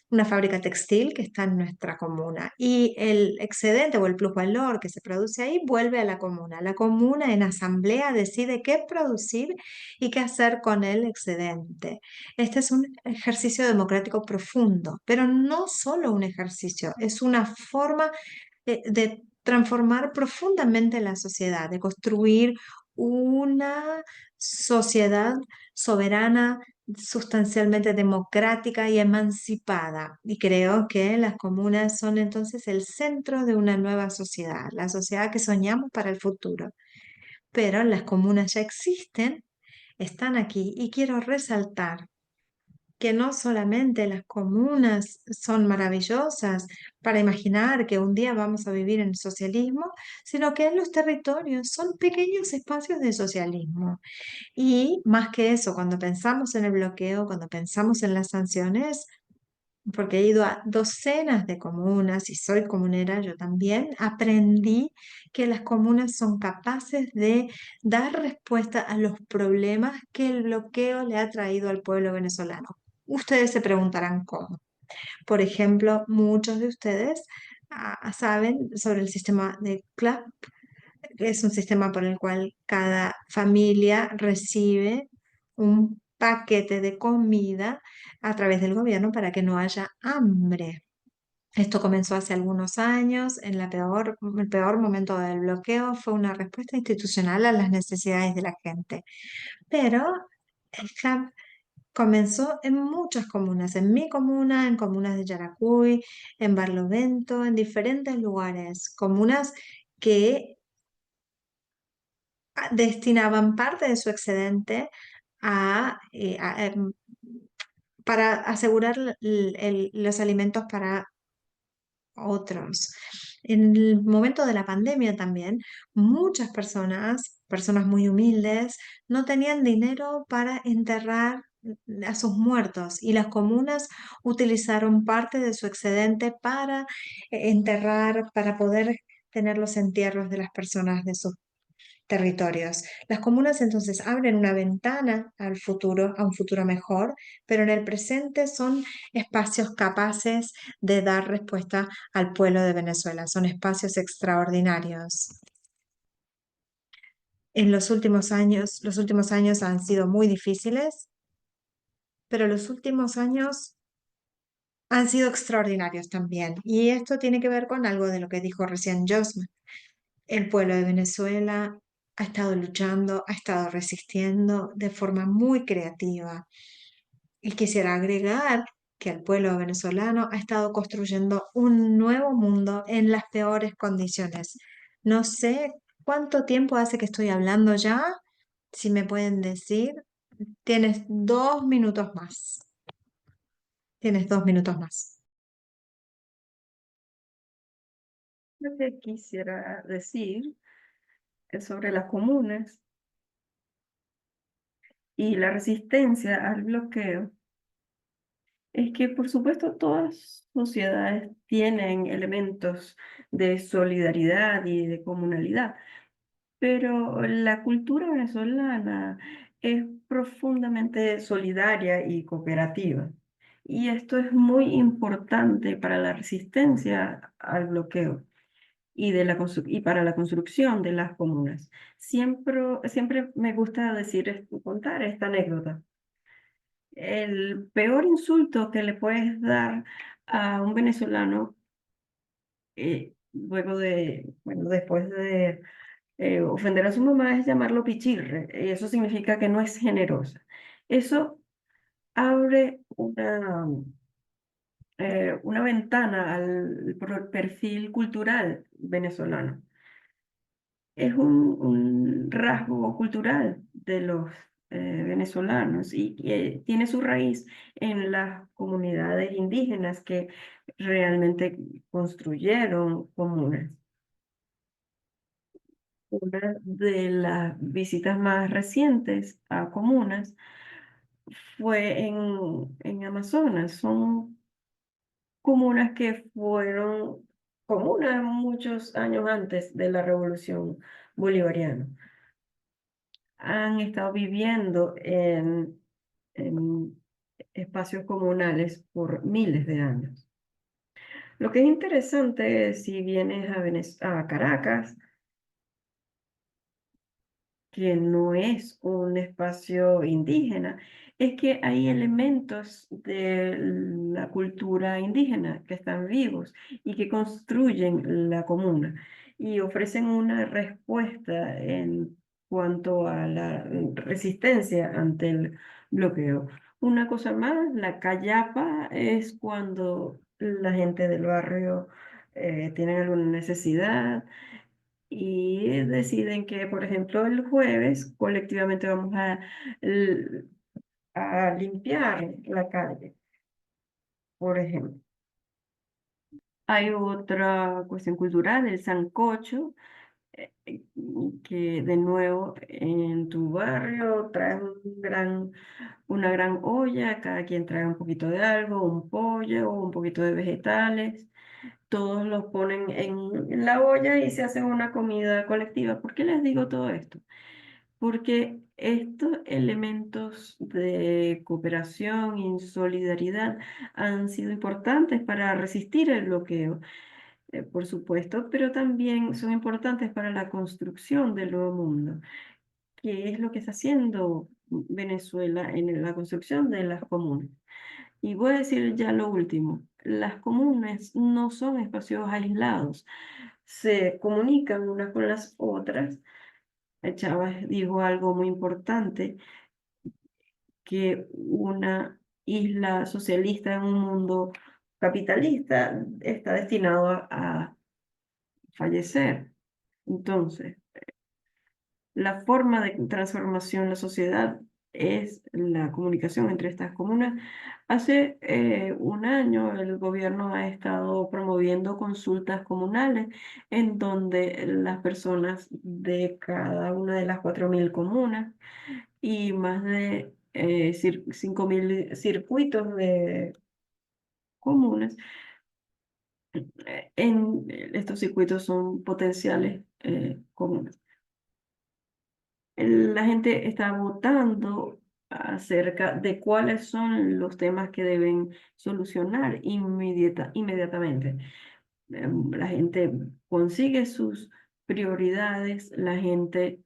una fábrica textil que está en nuestra comuna. Y el excedente o el plusvalor que se produce ahí vuelve a la comuna. La comuna en asamblea decide qué producir y qué hacer con el excedente. Este es un ejercicio democrático profundo, pero no solo un ejercicio, es una forma de transformar profundamente la sociedad, de construir una sociedad soberana, sustancialmente democrática y emancipada. Y creo que las comunas son entonces el centro de una nueva sociedad, la sociedad que soñamos para el futuro. Pero las comunas ya existen, están aquí, y quiero resaltar que no solamente las comunas son maravillosas para imaginar que un día vamos a vivir en socialismo, sino que en los territorios son pequeños espacios de socialismo. Y más que eso, cuando pensamos en el bloqueo, cuando pensamos en las sanciones, porque he ido a docenas de comunas y soy comunera yo también, aprendí que las comunas son capaces de dar respuesta a los problemas que el bloqueo le ha traído al pueblo venezolano. Ustedes se preguntarán cómo. Por ejemplo, muchos de ustedes saben sobre el sistema de CLAP, que es un sistema por el cual cada familia recibe un paquete de comida a través del gobierno para que no haya hambre. Esto comenzó hace algunos años, el peor momento del bloqueo fue una respuesta institucional a las necesidades de la gente. Pero el CLAP comenzó en muchas comunas, en mi comuna, en comunas de Yaracuy, en Barlovento, en diferentes lugares, comunas que destinaban parte de su excedente para asegurar los alimentos para otros. En el momento de la pandemia también, muchas personas muy humildes, no tenían dinero para enterrar a sus muertos, y las comunas utilizaron parte de su excedente para enterrar, para poder tener los entierros de las personas de sus territorios. Las comunas entonces abren una ventana al futuro, a un futuro mejor, pero en el presente son espacios capaces de dar respuesta al pueblo de Venezuela. Son espacios extraordinarios. En los últimos años han sido muy difíciles, pero los últimos años han sido extraordinarios también. Y esto tiene que ver con algo de lo que dijo recién Josman. El pueblo de Venezuela ha estado luchando, ha estado resistiendo de forma muy creativa. Y quisiera agregar que el pueblo venezolano ha estado construyendo un nuevo mundo en las peores condiciones. No sé cuánto tiempo hace que estoy hablando ya. Si me pueden decir, tienes 2 minutos más. Tienes 2 minutos más. Lo que quisiera decir es sobre las comunas y la resistencia al bloqueo. Es que, por supuesto, todas sociedades tienen elementos de solidaridad y de comunalidad, pero la cultura venezolana es profundamente solidaria y cooperativa. Y esto es muy importante para la resistencia al bloqueo y para la construcción de las comunas. Siempre me gusta contar esta anécdota. El peor insulto que le puedes dar a un venezolano después de ofender a su mamá es llamarlo pichirre, y eso significa que no es generosa. Eso abre una ventana al perfil cultural venezolano. Es un rasgo cultural de los venezolanos y tiene su raíz en las comunidades indígenas que realmente construyeron comunas. Una de las visitas más recientes a comunas fue en Amazonas. Son comunas que fueron comunas muchos años antes de la Revolución Bolivariana. Han estado viviendo en espacios comunales por miles de años. Lo que es interesante, si vienes a Caracas, que no es un espacio indígena, es que hay elementos de la cultura indígena que están vivos y que construyen la comuna y ofrecen una respuesta en cuanto a la resistencia ante el bloqueo. Una cosa más, la callapa es cuando la gente del barrio tiene alguna necesidad y deciden que, por ejemplo, el jueves colectivamente vamos l- a limpiar la calle, por ejemplo. Hay otra cuestión cultural, el sancocho, que de nuevo en tu barrio traes una gran olla, cada quien trae un poquito de algo, un pollo, un poquito de vegetales. Todos los ponen en la olla y se hace una comida colectiva. ¿Por qué les digo todo esto? Porque estos elementos de cooperación y solidaridad han sido importantes para resistir el bloqueo, por supuesto, pero también son importantes para la construcción del nuevo mundo, que es lo que está haciendo Venezuela en la construcción de las comunas. Y voy a decir ya lo último, las comunas no son espacios aislados, se comunican unas con las otras. Chávez dijo algo muy importante, que una isla socialista en un mundo capitalista está destinado a fallecer. Entonces, la forma de transformación de la sociedad es la comunicación entre estas comunas. Hace un año el gobierno ha estado promoviendo consultas comunales en donde las personas de cada una de las 4.000 comunas y más de 5.000 circuitos de comunas, estos circuitos son potenciales comunas. La gente está votando acerca de cuáles son los temas que deben solucionar inmediatamente. La gente consigue sus prioridades, la gente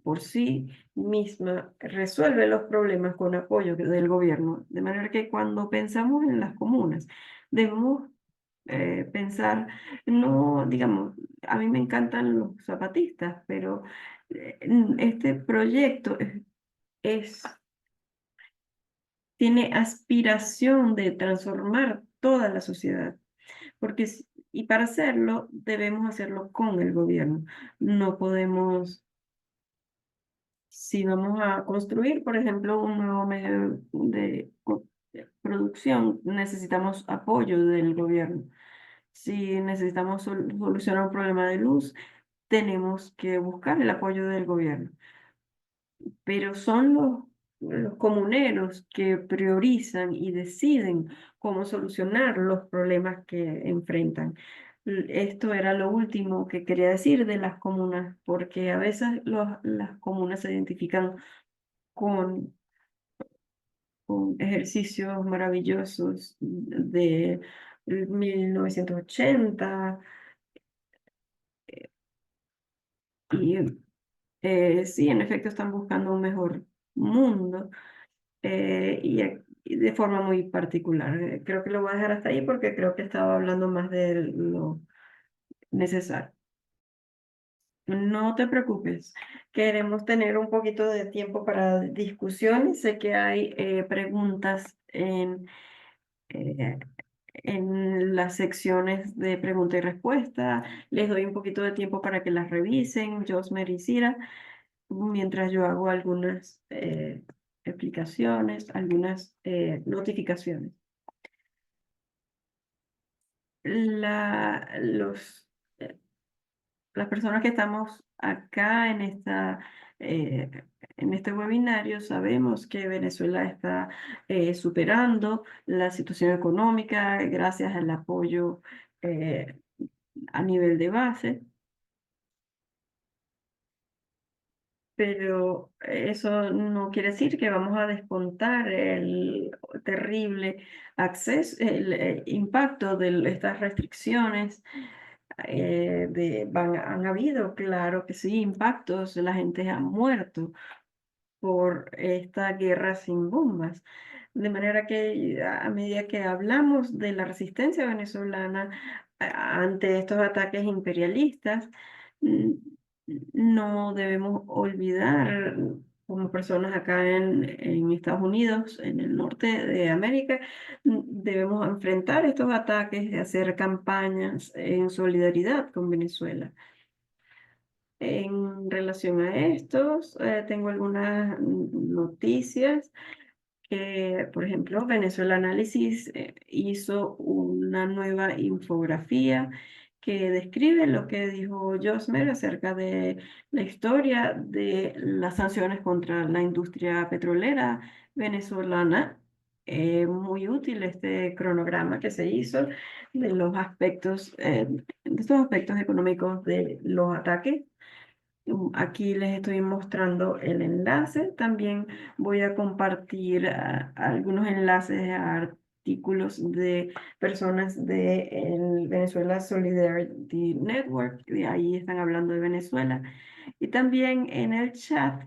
por sí misma resuelve los problemas con apoyo del gobierno, de manera que cuando pensamos en las comunas, debemos pensar, no, digamos, a mí me encantan los zapatistas, pero Este proyecto tiene aspiración de transformar toda la sociedad, y para hacerlo debemos hacerlo con el gobierno. No podemos, si vamos a construir, por ejemplo, un nuevo medio de producción, necesitamos apoyo del gobierno. Si necesitamos solucionar un problema de luz, tenemos que buscar el apoyo del gobierno. Pero son los comuneros que priorizan y deciden cómo solucionar los problemas que enfrentan. Esto era lo último que quería decir de las comunas, porque a veces las comunas se identifican con, con ejercicios maravillosos de 1980 y sí, en efecto están buscando un mejor mundo. Y de forma muy particular. Creo que lo voy a dejar hasta ahí porque creo que estaba hablando más de lo necesario. No te preocupes, queremos tener un poquito de tiempo para discusiones. Sé que hay preguntas eh, en las secciones de pregunta y respuesta. Les doy un poquito de tiempo para que las revisen, Josmer y Cira, mientras yo hago algunas explicaciones, algunas notificaciones. La, los, eh, las personas que estamos acá eh, en este webinario sabemos que Venezuela está superando la situación económica gracias al apoyo eh, a nivel de base. Pero eso no quiere decir que vamos a descontar el terrible el impacto de estas restricciones. Han habido, claro que sí, impactos, la gente ha muerto por esta guerra sin bombas. De manera que a medida que hablamos de la resistencia venezolana ante estos ataques imperialistas, mm, no debemos olvidar, como personas acá en Estados Unidos, en el norte de América, debemos enfrentar estos ataques, hacer campañas en solidaridad con Venezuela. En relación a estos, tengo algunas noticias que, por ejemplo, Venezuela Análisis hizo una nueva infografía que describe lo que dijo Josmer acerca de la historia de las sanciones contra la industria petrolera venezolana. Muy útil este cronograma que se hizo de los aspectos, de estos aspectos económicos de los ataques. Aquí les estoy mostrando el enlace. También voy a compartir algunos enlaces a artículos de personas de Venezuela Solidarity Network. De ahí están hablando de Venezuela. Y también en el chat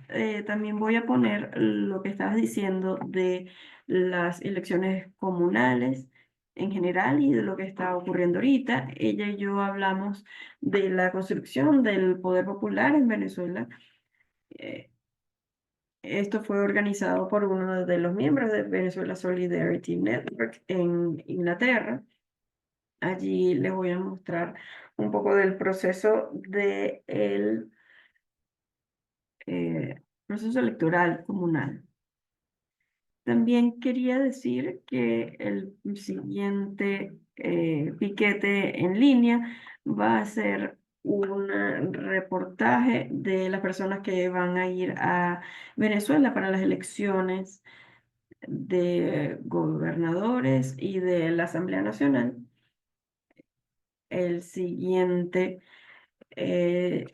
también voy a poner lo que estabas diciendo de las elecciones comunales en general y de lo que está ocurriendo ahorita. Ella y yo hablamos de la construcción del poder popular en Venezuela. Eh, Esto fue organizado por uno de los miembros de Venezuela Solidarity Network en Inglaterra. Allí les voy a mostrar un poco del proceso proceso electoral comunal. También quería decir que el siguiente piquete en línea va a ser un reportaje de las personas que van a ir a Venezuela para las elecciones de gobernadores y de la Asamblea Nacional. El siguiente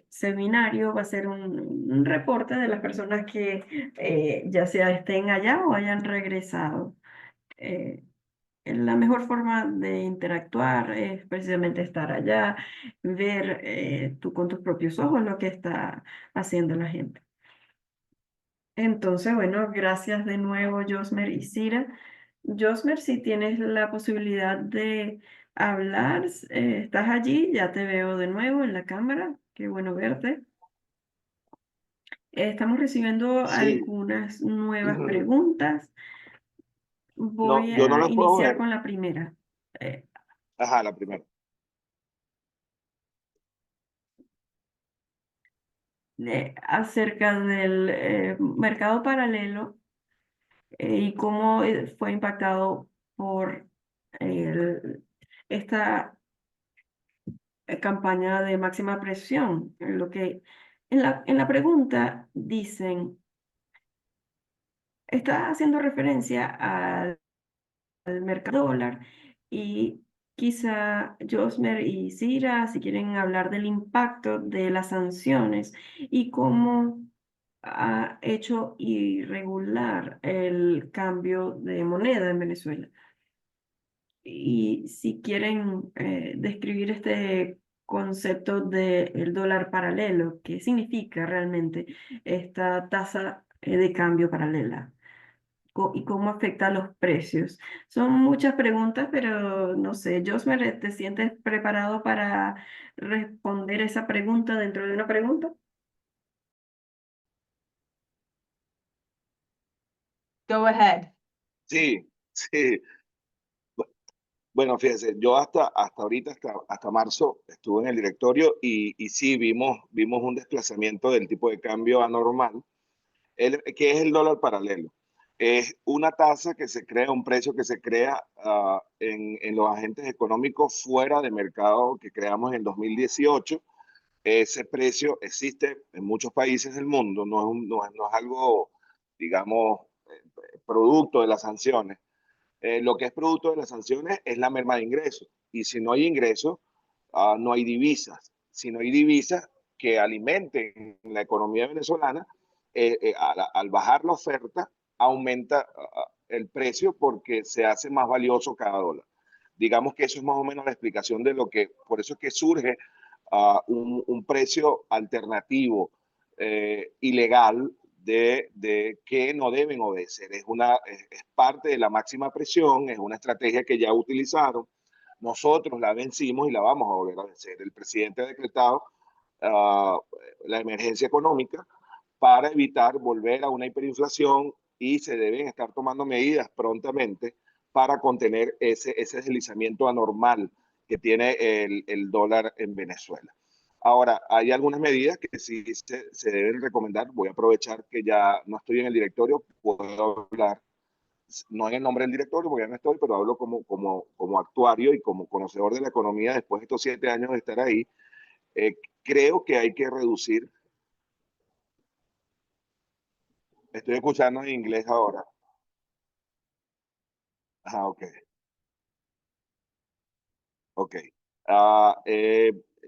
seminario va a ser un reporte de las personas que ya sea estén allá o hayan regresado. La mejor forma de interactuar es precisamente estar allá, ver tú con tus propios ojos lo que está haciendo la gente. Entonces, bueno, gracias de nuevo, Josmer y Cira. Josmer, si tienes la posibilidad de hablar, estás allí, ya te veo de nuevo en la cámara. Qué bueno verte. Estamos recibiendo Sí. algunas nuevas Ujú. preguntas. No, Voy yo no a las puedo iniciar ver. con la primera. Eh, Ajá, la primera. Acerca del mercado paralelo y cómo fue impactado por el- esta campaña de máxima presión. Lo que en la pregunta dicen, está haciendo referencia al mercado dólar y quizá Josmer y Cira, si quieren hablar del impacto de las sanciones y cómo ha hecho irregular el cambio de moneda en Venezuela. Y si quieren describir este concepto del dólar paralelo, ¿qué significa realmente esta tasa de cambio paralela? Y cómo afecta a los precios. Son muchas preguntas, pero no sé, Josmer, ¿te sientes preparado para responder esa pregunta dentro de una pregunta? Go ahead. Sí, sí. Bueno, fíjense, yo hasta ahorita, hasta marzo, estuve en el directorio y sí vimos un desplazamiento del tipo de cambio anormal. ¿Qué es el dólar paralelo? Es una tasa que se crea, un precio que se crea en los agentes económicos fuera de mercado que creamos en 2018. Ese precio existe en muchos países del mundo, no es algo, digamos, producto de las sanciones. Lo que es producto de las sanciones es la merma de ingresos. Y si no hay ingresos, no hay divisas. Si no hay divisas que alimenten la economía venezolana, al bajar la oferta, aumenta el precio porque se hace más valioso cada dólar. Digamos que eso es más o menos la explicación de lo que, por eso es que surge un precio alternativo, ilegal, de que no deben obedecer. Es parte de la máxima presión, es una estrategia que ya utilizaron. Nosotros la vencimos y la vamos a volver a vencer. El presidente ha decretado uh, la emergencia económica para evitar volver a una hiperinflación y se deben estar tomando medidas prontamente para contener ese deslizamiento anormal que tiene el dólar en Venezuela. Ahora, hay algunas medidas que sí se deben recomendar. Voy a aprovechar que ya no estoy en el directorio, puedo hablar, no en el nombre del directorio, porque ya no estoy, pero hablo como actuario y como conocedor de la economía después de estos 7 años de estar ahí. Creo que hay que reducir. Estoy escuchando en inglés ahora. Ah, ok, ok. Ah,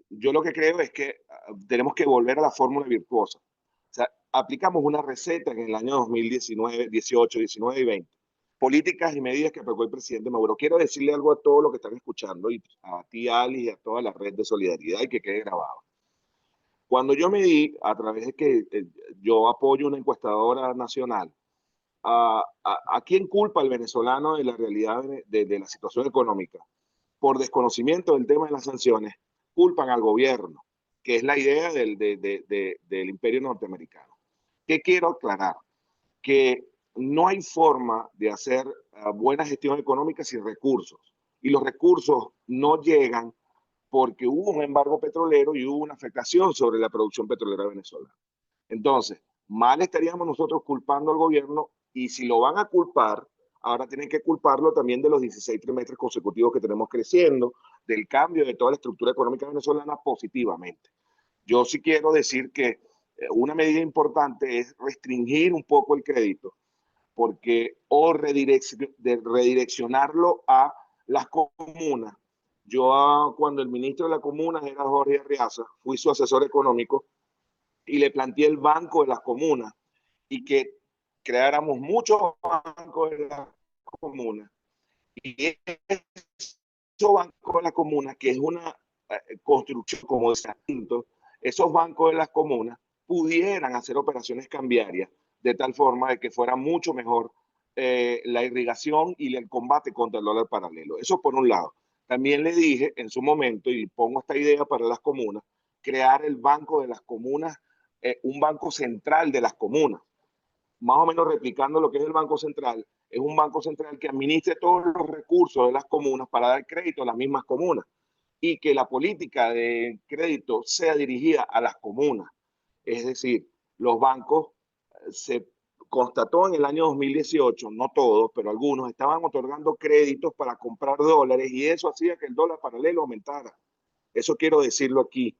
yo lo que creo es que tenemos que volver a la fórmula virtuosa. O sea, aplicamos una receta en el año 2019, 18, 19 y 20. Políticas y medidas que aplicó el presidente Maduro. Quiero decirle algo a todos los que están escuchando, y a ti, Ali, y a toda la red de solidaridad, y que quede grabado. Cuando yo me di, a través de que yo apoyo una encuestadora nacional, ¿a quién culpa el venezolano de la realidad de la situación económica? Por desconocimiento del tema de las sanciones, culpan al gobierno, que es la idea del imperio norteamericano. ¿Qué quiero aclarar? Que no hay forma de hacer buena gestión económica sin recursos. Y los recursos no llegan porque hubo un embargo petrolero y hubo una afectación sobre la producción petrolera venezolana. Entonces, mal estaríamos nosotros culpando al gobierno y si lo van a culpar, ahora tienen que culparlo también de los 16 trimestres consecutivos que tenemos creciendo, del cambio de toda la estructura económica venezolana positivamente. Yo sí quiero decir que una medida importante es restringir un poco el crédito porque o redireccionarlo a las comunas. Yo cuando el ministro de la comuna era Jorge Arriaza, fui su asesor económico y le planteé el banco de las comunas y que creáramos muchos bancos de las comunas. Y esos bancos de las comunas, que es una construcción como de distinto, esos bancos de las comunas pudieran hacer operaciones cambiarias de tal forma de que fuera mucho mejor la irrigación y el combate contra el dólar paralelo. Eso por un lado. También le dije en su momento, y pongo esta idea para las comunas, crear el banco de las comunas un banco central de las comunas, más o menos replicando lo que es el Banco Central. Es un banco central que administre todos los recursos de las comunas para dar crédito a las mismas comunas y que la política de crédito sea dirigida a las comunas. Es decir, los bancos se constató en el año 2018, no todos, pero algunos estaban otorgando créditos para comprar dólares y eso hacía que el dólar paralelo aumentara. Eso quiero decirlo aquí.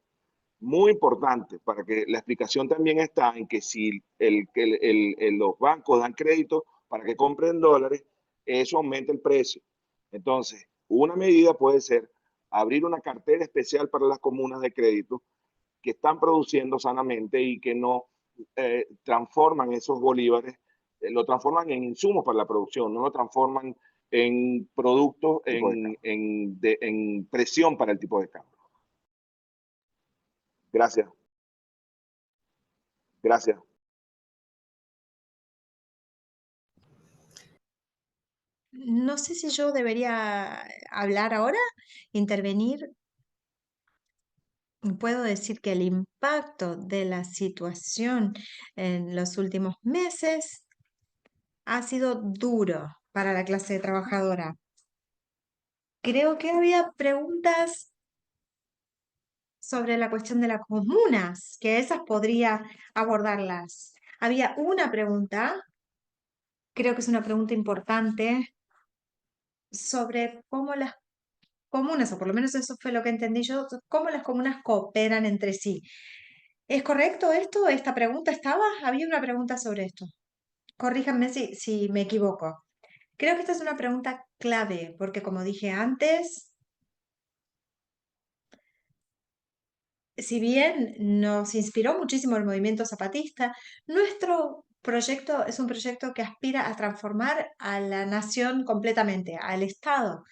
Muy importante para que la explicación también está en que si los bancos dan crédito para que compren dólares, eso aumenta el precio. Entonces, una medida puede ser abrir una cartera especial para las comunas de crédito que están produciendo sanamente y que no transforman esos bolívares, lo transforman en insumos para la producción, no lo transforman en productos, en presión para el tipo de cambio. Gracias. Gracias. No sé si yo debería hablar ahora, intervenir. Puedo decir que el impacto de la situación en los últimos meses ha sido duro para la clase trabajadora. Creo que había preguntas sobre la cuestión de las comunas, que esas podría abordarlas. Había una pregunta, creo que es una pregunta importante, sobre cómo las comunas, o por lo menos eso fue lo que entendí yo, cómo las comunas cooperan entre sí. ¿Es correcto esto? ¿Esta pregunta estaba? Había una pregunta sobre esto. Corríjanme si me equivoco. Creo que esta es una pregunta clave, porque como dije antes, si bien nos inspiró muchísimo el movimiento zapatista, nuestro proyecto es un proyecto que aspira a transformar a la nación completamente, al Estado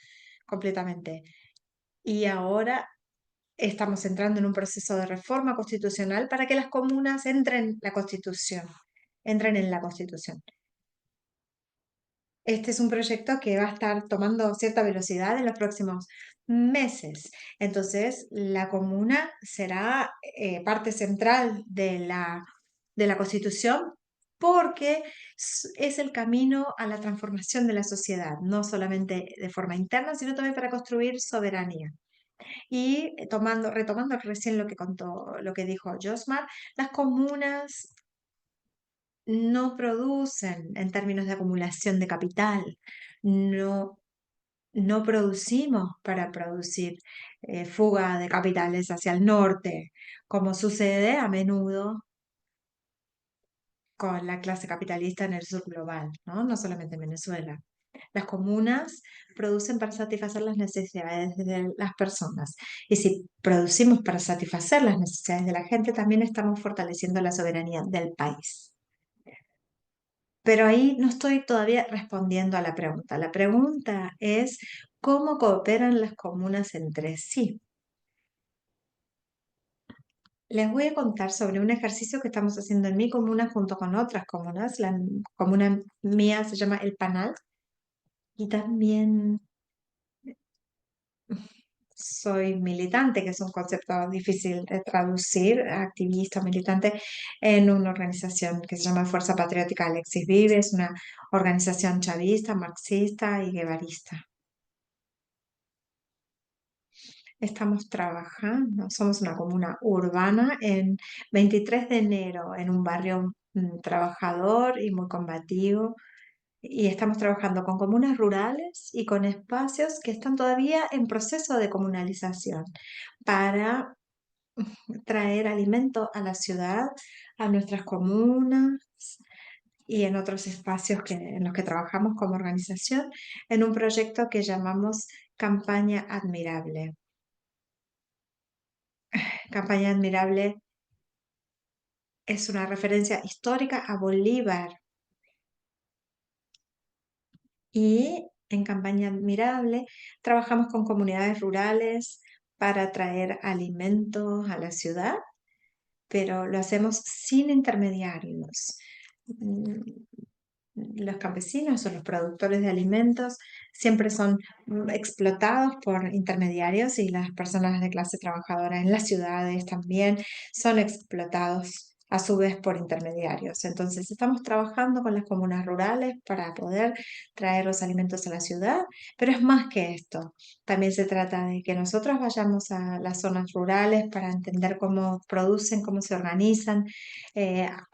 completamente. Y ahora estamos entrando en un proceso de reforma constitucional para que las comunas entren en la Constitución. Este es un proyecto que va a estar tomando cierta velocidad en los próximos meses. Entonces, la comuna será parte central de la Constitución porque es el camino a la transformación de la sociedad, no solamente de forma interna, sino también para construir soberanía. Y retomando recién lo que contó, lo que dijo Josmar, las comunas no producen en términos de acumulación de capital, no, no producimos para producir fuga de capitales hacia el norte, como sucede a menudo con la clase capitalista en el sur global, ¿no? No solamente en Venezuela. Las comunas producen para satisfacer las necesidades de las personas. Y si producimos para satisfacer las necesidades de la gente, también estamos fortaleciendo la soberanía del país. Pero ahí no estoy todavía respondiendo a la pregunta. La pregunta es, ¿cómo cooperan las comunas entre sí? Les voy a contar sobre un ejercicio que estamos haciendo en mi comuna junto con otras comunas. La comuna mía se llama El Panal y también soy militante, que es un concepto difícil de traducir, activista, militante, en una organización que se llama Fuerza Patriótica Alexis Vive, es una organización chavista, marxista y guevarista. Estamos trabajando, somos una comuna urbana en 23 de enero, en un barrio trabajador y muy combativo, y estamos trabajando con comunas rurales y con espacios que están todavía en proceso de comunalización para traer alimento a la ciudad, a nuestras comunas y en otros espacios en los que trabajamos como organización, en un proyecto que llamamos Campaña Admirable. Campaña Admirable es una referencia histórica a Bolívar. Y en Campaña Admirable trabajamos con comunidades rurales para traer alimentos a la ciudad, pero lo hacemos sin intermediarios. Los campesinos o los productores de alimentos siempre son explotados por intermediarios y las personas de clase trabajadora en las ciudades también son explotados a su vez por intermediarios. Entonces, estamos trabajando con las comunas rurales para poder traer los alimentos a la ciudad, pero es más que esto. También se trata de que nosotros vayamos a las zonas rurales para entender cómo producen, cómo se organizan, a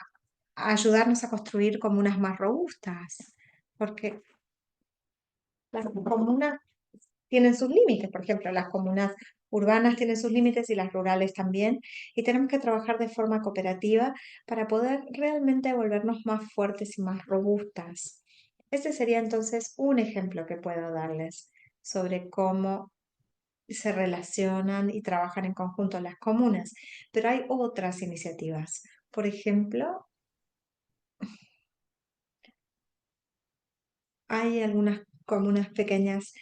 ayudarnos a construir comunas más robustas, porque las comunas tienen sus límites. Por ejemplo, las comunas urbanas tienen sus límites y las rurales también, y tenemos que trabajar de forma cooperativa para poder realmente volvernos más fuertes y más robustas. Este sería entonces un ejemplo que puedo darles sobre cómo se relacionan y trabajan en conjunto las comunas, pero hay otras iniciativas. Por ejemplo, hay algunas comunas pequeñas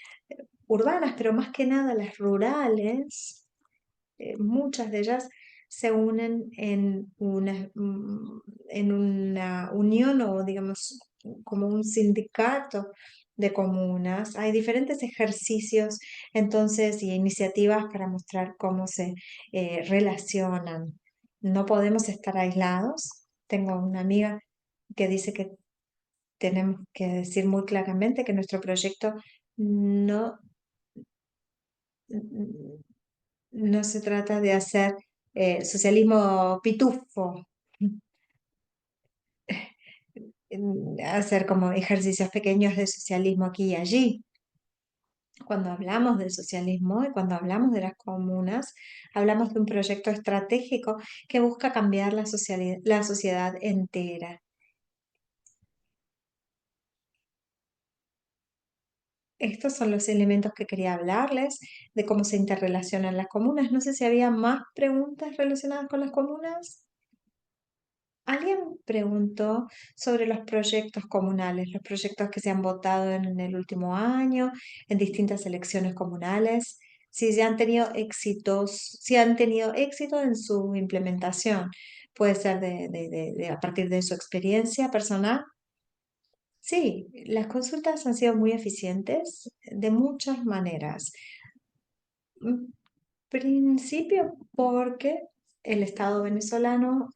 urbanas, pero más que nada las rurales, muchas de ellas se unen en una unión o digamos como un sindicato de comunas. Hay diferentes ejercicios entonces y iniciativas para mostrar cómo se relacionan. No podemos estar aislados. Tengo una amiga que dice que tenemos que decir muy claramente que nuestro proyecto no, no se trata de hacer socialismo pitufo, hacer como ejercicios pequeños de socialismo aquí y allí. Cuando hablamos del socialismo y cuando hablamos de las comunas, hablamos de un proyecto estratégico que busca cambiar la sociedad entera. Estos son los elementos que quería hablarles de cómo se interrelacionan las comunas. No sé si había más preguntas relacionadas con las comunas. Alguien preguntó sobre los proyectos comunales, los proyectos que se han votado en el último año, en distintas elecciones comunales, si se han tenido éxitos, si han tenido éxito en su implementación. Puede ser a partir de su experiencia personal. Sí, las consultas han sido muy eficientes de muchas maneras. En principio, porque el Estado venezolano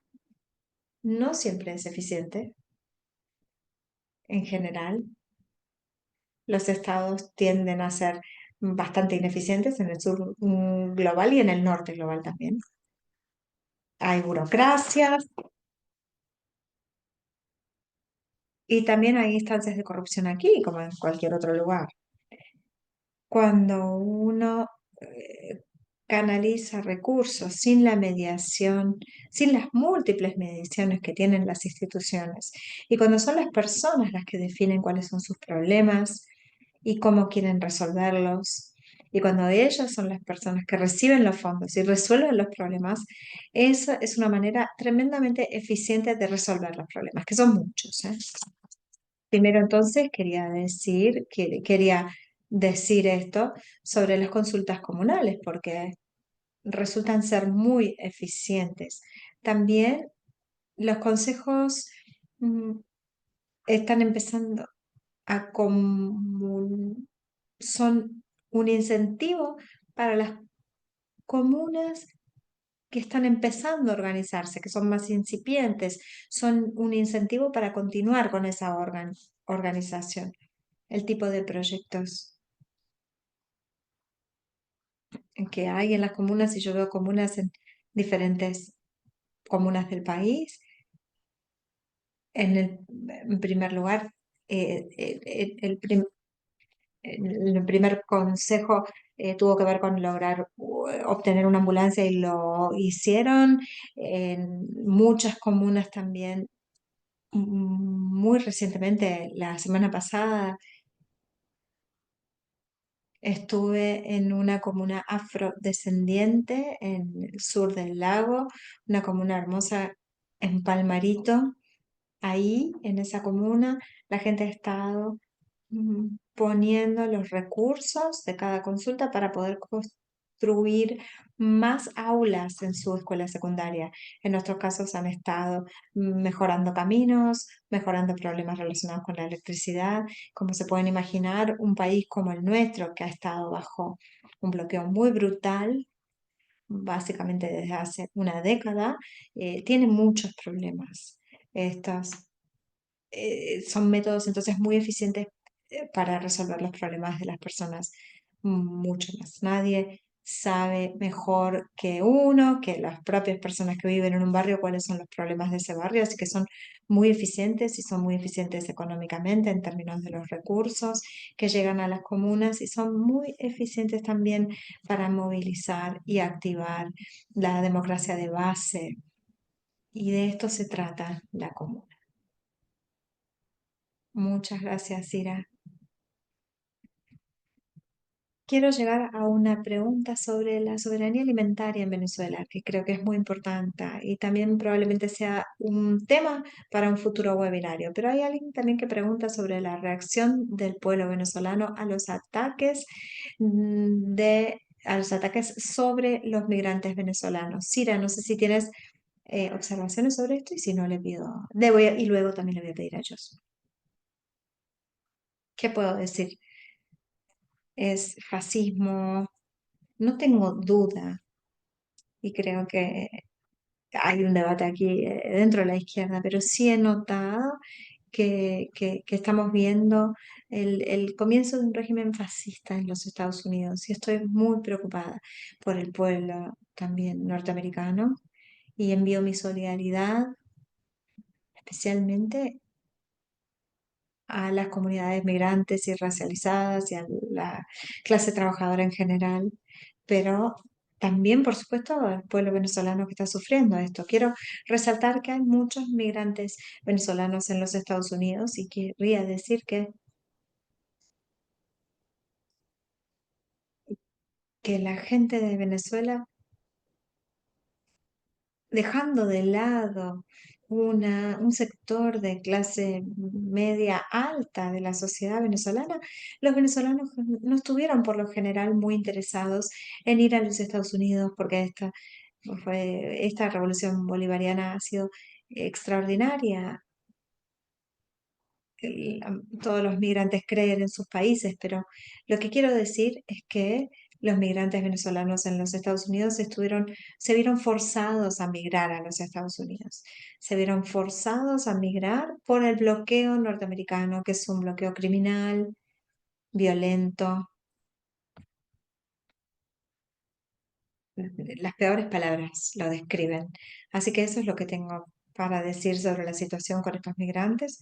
no siempre es eficiente en general. Los estados tienden a ser bastante ineficientes en el sur global y en el norte global también. Hay burocracias y también hay instancias de corrupción aquí, como en cualquier otro lugar. Cuando uno canaliza recursos sin la mediación, sin las múltiples mediaciones que tienen las instituciones, y cuando son las personas las que definen cuáles son sus problemas y cómo quieren resolverlos, y cuando ellas son las personas que reciben los fondos y resuelven los problemas, esa es una manera tremendamente eficiente de resolver los problemas, que son muchos, ¿eh? Primero entonces quería decir esto sobre las consultas comunales, porque resultan ser muy eficientes. También los consejos mm, están empezando a son un incentivo para las comunas que están empezando a organizarse, que son más incipientes, son un incentivo para continuar con esa organización, el tipo de proyectos que hay en las comunas, y yo veo comunas en diferentes comunas del país. En primer lugar, eh, el primer consejo tuvo que ver con lograr obtener una ambulancia y lo hicieron. En muchas comunas también, muy recientemente, la semana pasada, estuve en una comuna afrodescendiente en el sur del lago, una comuna hermosa en Palmarito. Ahí, en esa comuna, la gente ha estado poniendo los recursos de cada consulta para poder construir más aulas en su escuela secundaria. En nuestros casos han estado mejorando caminos, mejorando problemas relacionados con la electricidad. Como se pueden imaginar, un país como el nuestro, que ha estado bajo un bloqueo muy brutal, básicamente desde hace una década, tiene muchos problemas. Estos son métodos entonces muy eficientes para resolver los problemas de las personas, mucho más. Nadie sabe mejor que uno, que las propias personas que viven en un barrio, cuáles son los problemas de ese barrio, así que son muy eficientes y son muy eficientes económicamente en términos de los recursos que llegan a las comunas y son muy eficientes también para movilizar y activar la democracia de base. Y de esto se trata la comuna. Muchas gracias, Ira. Quiero llegar a una pregunta sobre la soberanía alimentaria en Venezuela, que creo que es muy importante y también probablemente sea un tema para un futuro webinario. Pero hay alguien también que pregunta sobre la reacción del pueblo venezolano a los ataques a los ataques sobre los migrantes venezolanos. Cira, no sé si tienes observaciones sobre esto y si no le pido, y luego también le voy a pedir a Josué. ¿Qué puedo decir? Es fascismo. No tengo duda, y creo que hay un debate aquí dentro de la izquierda, pero sí he notado que estamos viendo el comienzo de un régimen fascista en los Estados Unidos y estoy muy preocupada por el pueblo también norteamericano y envío mi solidaridad especialmente a las comunidades migrantes y racializadas y a la clase trabajadora en general, pero también, por supuesto, al pueblo venezolano que está sufriendo esto. Quiero resaltar que hay muchos migrantes venezolanos en los Estados Unidos y querría decir que la gente de Venezuela, dejando de lado un sector de clase media alta de la sociedad venezolana, los venezolanos no estuvieron por lo general muy interesados en ir a los Estados Unidos porque esta revolución bolivariana ha sido extraordinaria. Todos los migrantes creen en sus países, pero lo que quiero decir es que los migrantes venezolanos en los Estados Unidos se vieron forzados a migrar a los Estados Unidos. Se vieron forzados a migrar por el bloqueo norteamericano, que es un bloqueo criminal, violento. Las peores palabras lo describen. Así que eso es lo que tengo para decir sobre la situación con estos migrantes.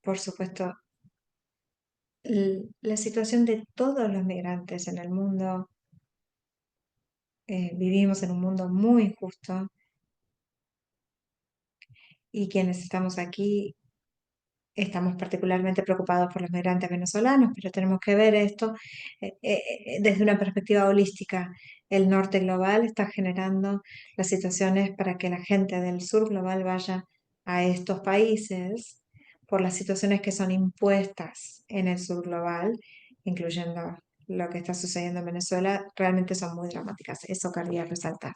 Por supuesto, la situación de todos los migrantes en el mundo. Vivimos en un mundo muy injusto y quienes estamos aquí estamos particularmente preocupados por los migrantes venezolanos, pero tenemos que ver esto desde una perspectiva holística. El norte global está generando las situaciones para que la gente del sur global vaya a estos países por las situaciones que son impuestas en el sur global, incluyendo lo que está sucediendo en Venezuela, realmente son muy dramáticas. Eso quería resaltar.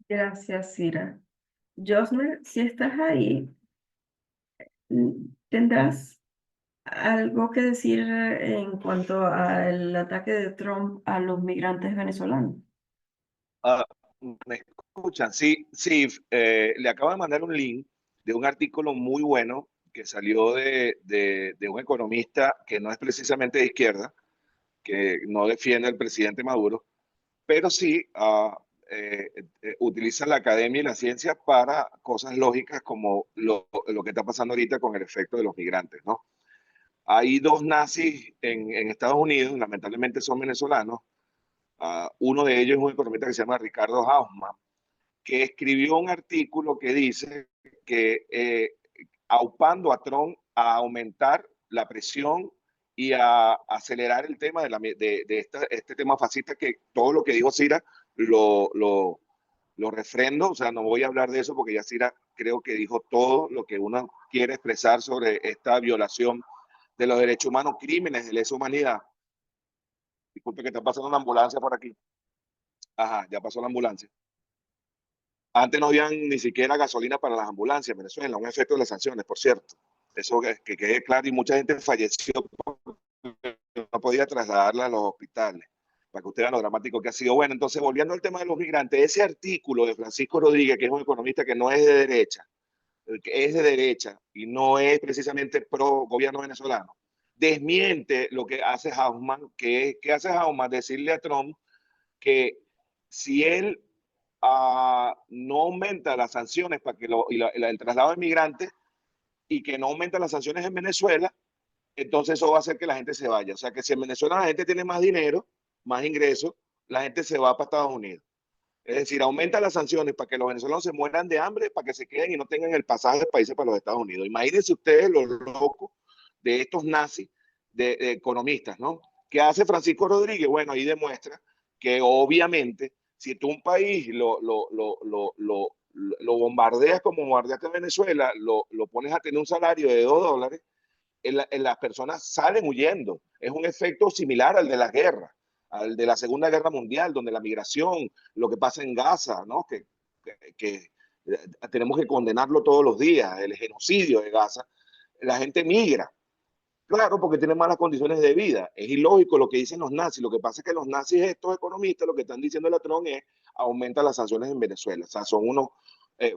Gracias, Cira. Josmer, si estás ahí, ¿tendrás algo que decir en cuanto al ataque de Trump a los migrantes venezolanos? Ah, ¿me escuchan? Sí, sí, le acabo de mandar un link de un artículo muy bueno que salió de un economista que no es precisamente de izquierda, que no defiende al presidente Maduro, pero sí utiliza la academia y la ciencia para cosas lógicas como lo que está pasando ahorita con el efecto de los migrantes, ¿no? Hay dos nazis en Estados Unidos, lamentablemente son venezolanos. Uno de ellos es un economista que se llama Ricardo Hausmann, que escribió un artículo que dice que aupando a Trump a aumentar la presión y a acelerar el tema este tema fascista, que todo lo que dijo Cira lo refrendo, o sea, no voy a hablar de eso porque ya Cira creo que dijo todo lo que uno quiere expresar sobre esta violación de los derechos humanos, crímenes de lesa humanidad. Disculpe que está pasando una ambulancia por aquí. Ajá, ya pasó la ambulancia. Antes no habían ni siquiera gasolina para las ambulancias en Venezuela, un efecto de las sanciones, por cierto. Eso que quede claro, y mucha gente falleció porque no podía trasladarla a los hospitales. para que usted vea lo dramático que ha sido. Bueno, entonces, volviendo al tema de los migrantes, ese artículo de Francisco Rodríguez, que es un economista que no es de derecha, que es de derecha y no es precisamente pro gobierno venezolano, desmiente lo que hace Hausman, que hace Hausman decirle a Trump que si él no aumenta las sanciones para que el traslado de migrantes y que no aumenta las sanciones en Venezuela, entonces eso va a hacer que la gente se vaya. O sea, que si en Venezuela la gente tiene más dinero, más ingresos, la gente se va para Estados Unidos. Es decir, aumenta las sanciones para que los venezolanos se mueran de hambre, para que se queden y no tengan el pasaje de países para los Estados Unidos. Imagínense ustedes los locos de estos nazis, de economistas, ¿no? ¿Qué hace Francisco Rodríguez? Bueno, ahí demuestra que obviamente, si tú un país lo bombardeas como bombardeaste en Venezuela, lo pones a tener un salario de $2, las personas salen huyendo. Es un efecto similar al de la guerra, al de la Segunda Guerra Mundial, donde la migración, lo que pasa en Gaza, ¿no? que tenemos que condenarlo todos los días, el genocidio de Gaza, la gente migra. Claro, porque tienen malas condiciones de vida. Es ilógico lo que dicen los nazis. Lo que pasa es que los nazis, estos economistas, lo que están diciendo el Trump es aumenta las sanciones en Venezuela. O sea, son unos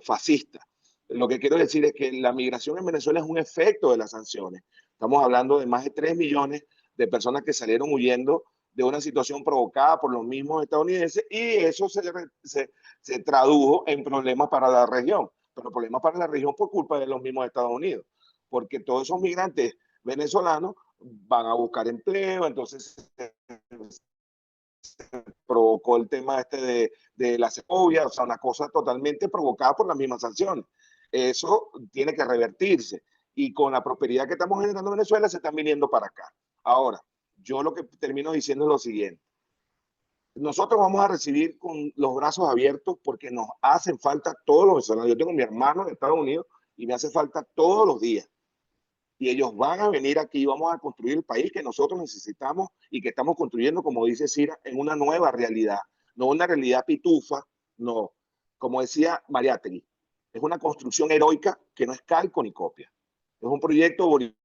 fascistas. Lo que quiero decir es que la migración en Venezuela es un efecto de las sanciones. Estamos hablando de más de 3 millones de personas que salieron huyendo de una situación provocada por los mismos estadounidenses y eso se tradujo en problemas para la región, pero problemas para la región por culpa de los mismos Estados Unidos, porque todos esos migrantes venezolanos van a buscar empleo, entonces provocó el tema de la segovia, o sea, una cosa totalmente provocada por las mismas sanciones. Eso tiene que revertirse y con la prosperidad que estamos generando en Venezuela se están viniendo para acá. Ahora, yo lo que termino diciendo es lo siguiente. Nosotros vamos a recibir con los brazos abiertos porque nos hacen falta todos los venezolanos. Yo tengo a mi hermano en Estados Unidos y me hace falta todos los días. Y ellos van a venir aquí y vamos a construir el país que nosotros necesitamos y que estamos construyendo, como dice Cira, en una nueva realidad, no una realidad pitufa, no, como decía Mariátegui, es una construcción heroica que no es calco ni copia, es un proyecto boliviano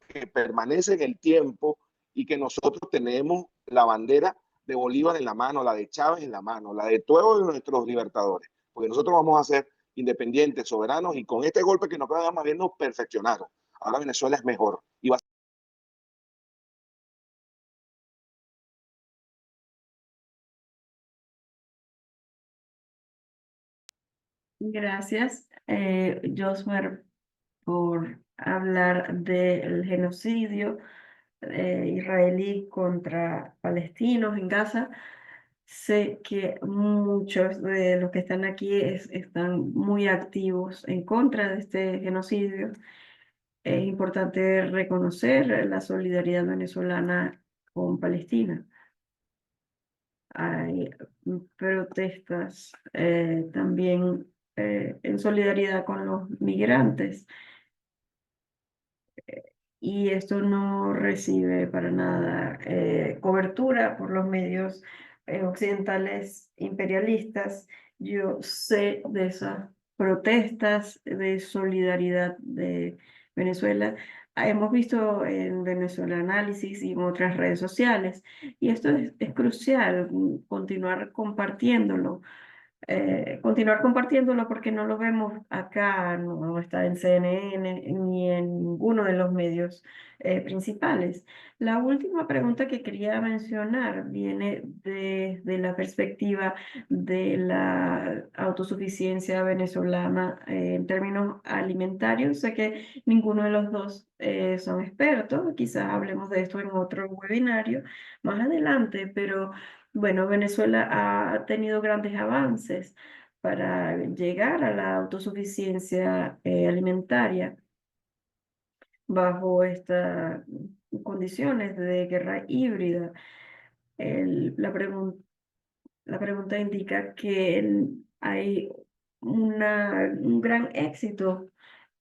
que permanece en el tiempo y que nosotros tenemos la bandera de Bolívar en la mano, la de Chávez en la mano, la de todos nuestros libertadores, porque nosotros vamos a ser independientes, soberanos, y con este golpe que nos acaba de nos perfeccionaron. Ahora Venezuela es mejor. Y va Gracias, Josmer, por hablar del genocidio israelí contra palestinos en Gaza. Sé que muchos de los que están aquí están muy activos en contra de este genocidio. Es importante reconocer la solidaridad venezolana con Palestina. Hay protestas también en solidaridad con los migrantes. Y esto no recibe para nada cobertura por los medios occidentales imperialistas. Yo sé de esas protestas de solidaridad de Venezuela. Hemos visto en Venezuela Análisis y en otras redes sociales, y esto es crucial, continuar compartiéndolo. Continuar compartiéndolo porque no lo vemos acá, no está en CNN ni en ninguno de los medios principales. La última pregunta que quería mencionar viene desde la perspectiva de la autosuficiencia venezolana en términos alimentarios. Sé que ninguno de los dos son expertos, quizás hablemos de esto en otro webinario más adelante, pero bueno, Venezuela ha tenido grandes avances para llegar a la autosuficiencia alimentaria bajo estas condiciones de guerra híbrida. La pregunta indica que hay un gran éxito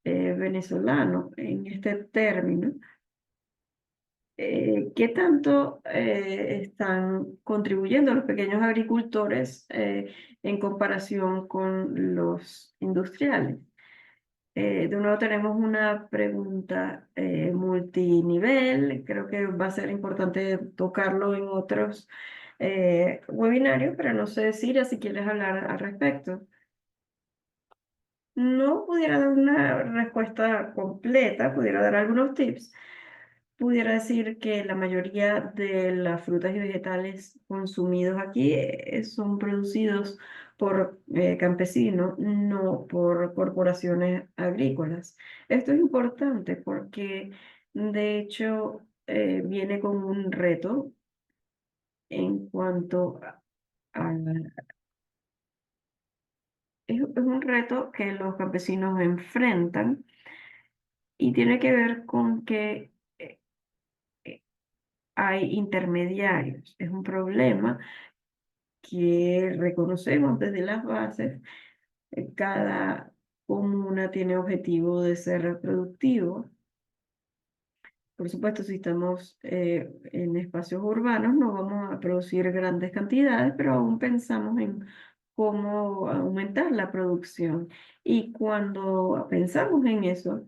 venezolano en este término. ¿Qué tanto están contribuyendo los pequeños agricultores en comparación con los industriales? De nuevo tenemos una pregunta multinivel. Creo que va a ser importante tocarlo en otros webinarios, pero no sé, Cira, si quieres hablar al respecto. No pudiera dar una respuesta completa, pudiera dar algunos tips. Pudiera decir que la mayoría de las frutas y vegetales consumidos aquí son producidos por campesinos, no por corporaciones agrícolas. Esto es importante porque, de hecho, viene con un reto en cuanto a es un reto que los campesinos enfrentan y tiene que ver con que eh, hay intermediarios. Es un problema que reconocemos desde las bases. Cada comuna tiene objetivo de ser productivo. Por supuesto, si estamos en espacios urbanos, no vamos a producir grandes cantidades, pero aún pensamos en cómo aumentar la producción. Y cuando pensamos en eso,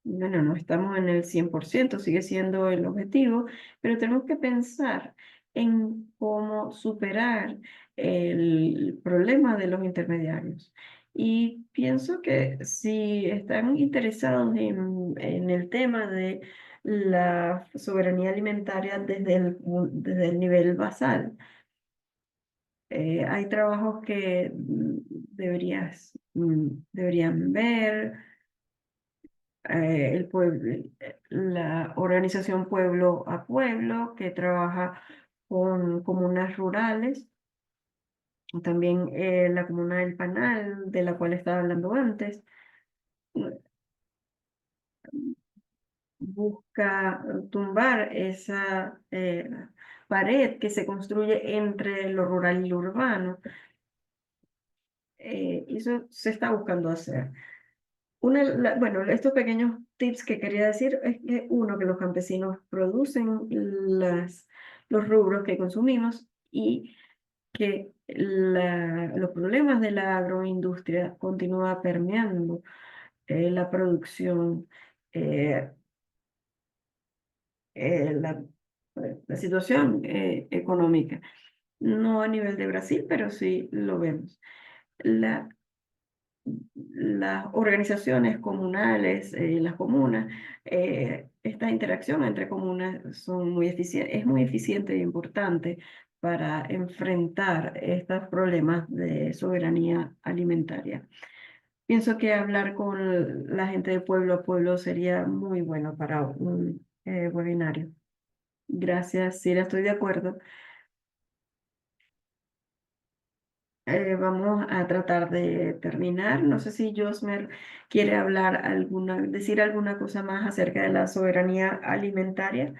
bueno, no estamos en el 100%, sigue siendo el objetivo, pero tenemos que pensar en cómo superar el problema de los intermediarios. Y pienso que si están interesados en el tema de la soberanía alimentaria desde el nivel basal, hay trabajos que deberían ver la organización Pueblo a Pueblo, que trabaja con comunas rurales, también la comuna del Panal, de la cual estaba hablando antes, busca tumbar esa pared que se construye entre lo rural y lo urbano. Y eso se está buscando hacer. Bueno, estos pequeños tips que quería decir es que uno, que los campesinos producen los rubros que consumimos y que los problemas de la agroindustria continúan permeando la producción, eh, eh, la, la situación económica. No a nivel de Brasil, pero sí lo vemos. La las organizaciones comunales, las comunas, esta interacción entre comunas es muy eficiente e importante para enfrentar estos problemas de soberanía alimentaria. Pienso que hablar con la gente de pueblo a pueblo sería muy bueno para un webinario. Gracias, Cira, estoy de acuerdo. Vamos a tratar de terminar. No sé si Josmer quiere decir alguna cosa más acerca de la soberanía alimentaria.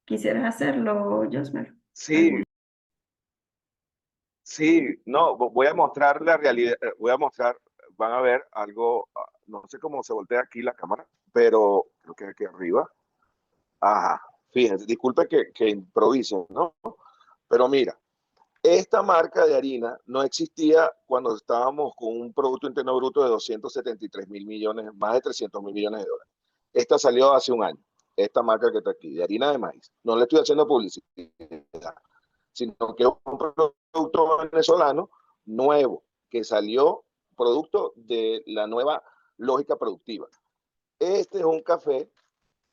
¿Quisieras hacerlo, Josmer? Sí, sí, no, voy a mostrar la realidad, voy a mostrar, van a ver algo, no sé cómo se voltea aquí la cámara, pero creo que aquí arriba. Ajá, fíjense, disculpe que improvise, ¿no? Pero mira, esta marca de harina no existía cuando estábamos con un Producto Interno Bruto de 273 mil millones, más de 300 mil millones de dólares. Esta salió hace un año, esta marca que está aquí, de harina de maíz. No le estoy haciendo publicidad, sino que es un producto venezolano nuevo, que salió producto de la nueva lógica productiva. Este es un café.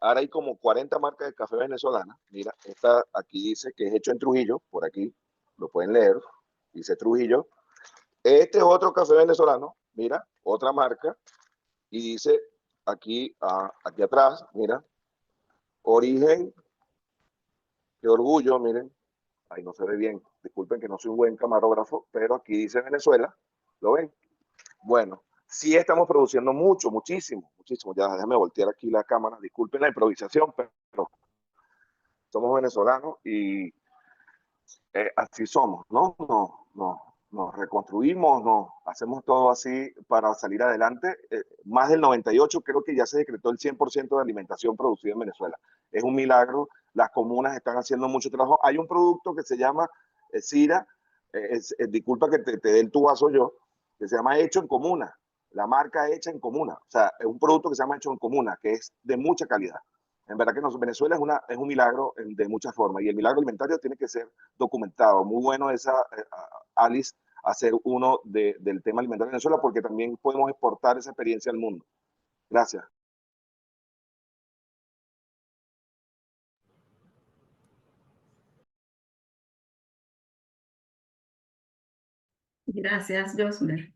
Ahora hay como 40 marcas de café venezolana. Mira, esta aquí dice que es hecho en Trujillo, por aquí, lo pueden leer, dice Trujillo. Este es otro café venezolano, mira, otra marca, y dice aquí, aquí atrás, mira, origen, qué orgullo, miren, ahí no se ve bien, disculpen que no soy un buen camarógrafo, pero aquí dice Venezuela, ¿lo ven? Bueno, sí estamos produciendo mucho, muchísimo, muchísimo. Ya déjame voltear aquí la cámara, disculpen la improvisación, pero somos venezolanos y así somos, ¿no? Nos reconstruimos, nos hacemos todo así para salir adelante. Más del 98 creo que ya se decretó el 100% de alimentación producida en Venezuela. Es un milagro, las comunas están haciendo mucho trabajo. Hay un producto que se llama Cira, disculpa que te dé el tubazo yo, que se llama Hecho en Comuna. la marca hecha en comuna, o sea, es un producto que se llama hecho en comuna, que es de mucha calidad. En verdad que Venezuela es un milagro de muchas formas y el milagro alimentario tiene que ser documentado. Muy bueno esa, Alice, hacer uno del tema alimentario en Venezuela porque también podemos exportar esa experiencia al mundo. Gracias. Gracias, Josmer.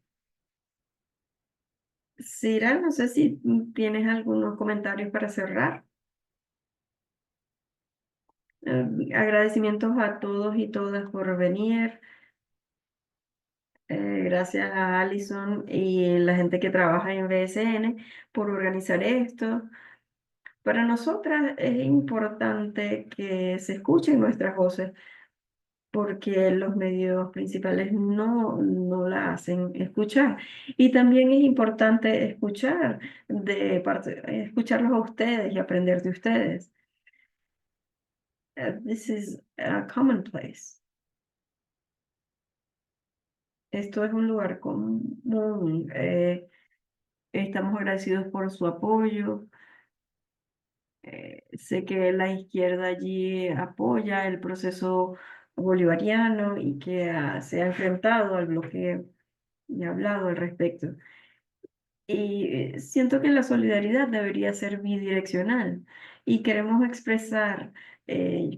Cira, no sé si tienes algunos comentarios para cerrar. Agradecimientos a todos y todas por venir. Gracias a Alison y la gente que trabaja en BSN por organizar esto. Para nosotras es importante que se escuchen nuestras voces porque los medios principales no la hacen escuchar. Y también es importante escucharlos a ustedes y aprender de ustedes. This is a commonplace. Esto es un lugar común. Estamos agradecidos por su apoyo. Sé que la izquierda allí apoya el proceso bolivariano y que se ha enfrentado al bloqueo y ha hablado al respecto. Y siento que la solidaridad debería ser bidireccional y queremos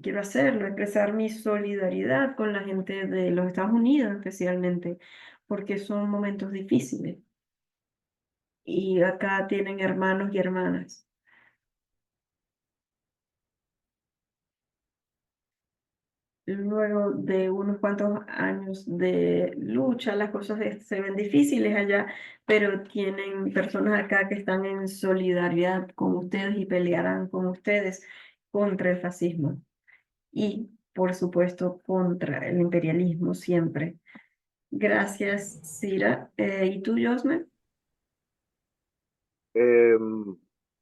quiero hacerlo, expresar mi solidaridad con la gente de los Estados Unidos especialmente, porque son momentos difíciles y acá tienen hermanos y hermanas. Luego de unos cuantos años de lucha, las cosas se ven difíciles allá, pero tienen personas acá que están en solidaridad con ustedes y pelearán con ustedes contra el fascismo y, por supuesto, contra el imperialismo siempre. Gracias, Cira. ¿Y tú, Josme?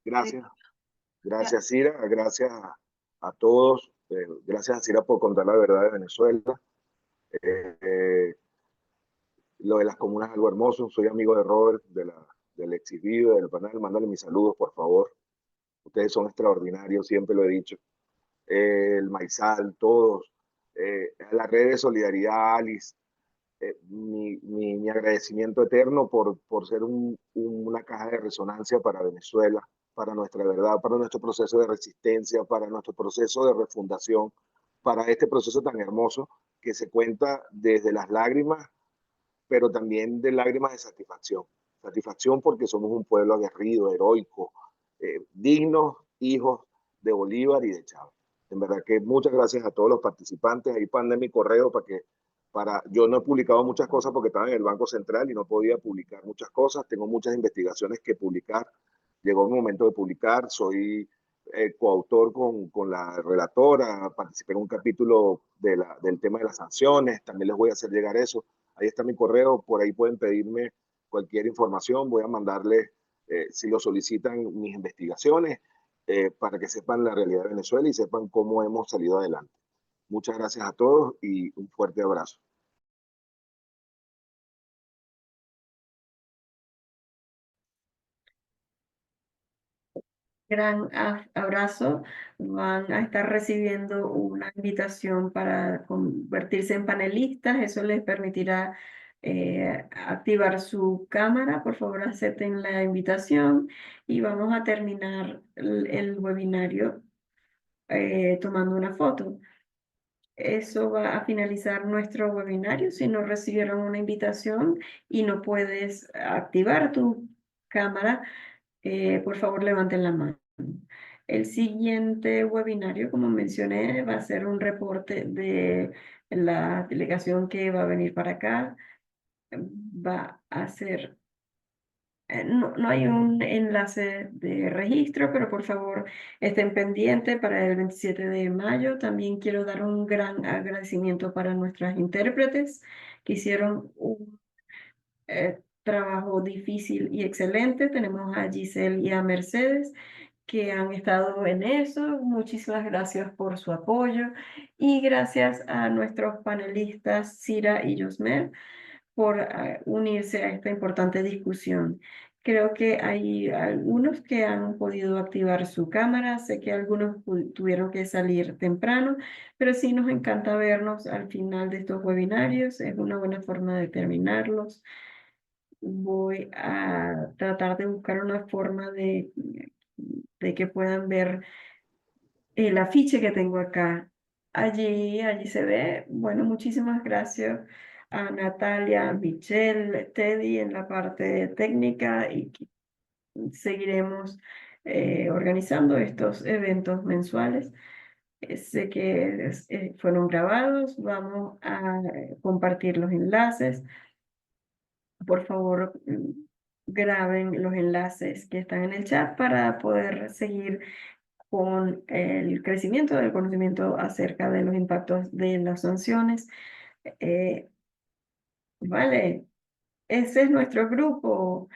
Gracias. Gracias, Cira. Gracias a todos. Gracias a Cira por contar la verdad de Venezuela. Lo de las comunas es algo hermoso. Soy amigo de Robert, del Exhibido, del panel. Mándale mis saludos, por favor. Ustedes son extraordinarios, siempre lo he dicho. El Maizal, todos. La red de solidaridad, Alice. Mi agradecimiento eterno por ser una caja de resonancia para Venezuela, para nuestra verdad, para nuestro proceso de resistencia, para nuestro proceso de refundación, para este proceso tan hermoso que se cuenta desde las lágrimas, pero también de lágrimas de satisfacción. Satisfacción porque somos un pueblo aguerrido, heroico, dignos hijos de Bolívar y de Chávez. En verdad que muchas gracias a todos los participantes. Ahí mandé mi correo yo no he publicado muchas cosas porque estaba en el Banco Central y no podía publicar muchas cosas. Tengo muchas investigaciones que publicar. Llegó el momento de publicar. Soy coautor con la relatora. Participé en un capítulo del tema de las sanciones. También les voy a hacer llegar eso. Ahí está mi correo. Por ahí pueden pedirme cualquier información. Voy a mandarles, si lo solicitan, mis investigaciones para que sepan la realidad de Venezuela y sepan cómo hemos salido adelante. Muchas gracias a todos y un fuerte abrazo. Gran abrazo. Van a estar recibiendo una invitación para convertirse en panelistas. Eso les permitirá activar su cámara. Por favor, acepten la invitación y vamos a terminar el webinario tomando una foto. Eso va a finalizar nuestro webinario. Si no recibieron una invitación y no puedes activar tu cámara, por favor levanten la mano. El siguiente webinario, como mencioné, va a ser un reporte de la delegación que va a venir para acá. Va a ser, no hay un enlace de registro, pero por favor estén pendientes para el 27 de mayo. También quiero dar un gran agradecimiento para nuestras intérpretes que hicieron un trabajo difícil y excelente. Tenemos a Giselle y a Mercedes que han estado en eso. Muchísimas gracias por su apoyo y gracias a nuestros panelistas Cira y Josmer por unirse a esta importante discusión. Creo que hay algunos que han podido activar su cámara, sé que algunos tuvieron que salir temprano, pero sí nos encanta vernos al final de estos webinarios, es una buena forma de terminarlos. Voy a tratar de buscar una forma de que puedan ver el afiche que tengo acá. Allí se ve. Bueno, muchísimas gracias a Natalia, Michelle, Teddy en la parte técnica y seguiremos organizando estos eventos mensuales. Sé que fueron grabados, vamos a compartir los enlaces. Por favor, graben los enlaces que están en el chat para poder seguir con el crecimiento del conocimiento acerca de los impactos de las sanciones. Vale, ese es nuestro grupo,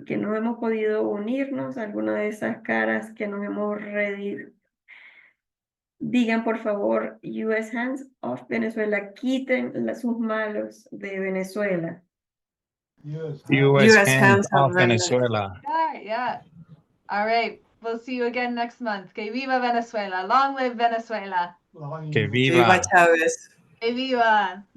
que no hemos podido unirnos, alguna de esas caras que nos hemos digan por favor, US Hands Off Venezuela, quiten sus manos de Venezuela. US hands off Venezuela. Yeah. All right. We'll see you again next month. Que viva Venezuela. Long live Venezuela. Que Viva viva. Chávez. Que viva.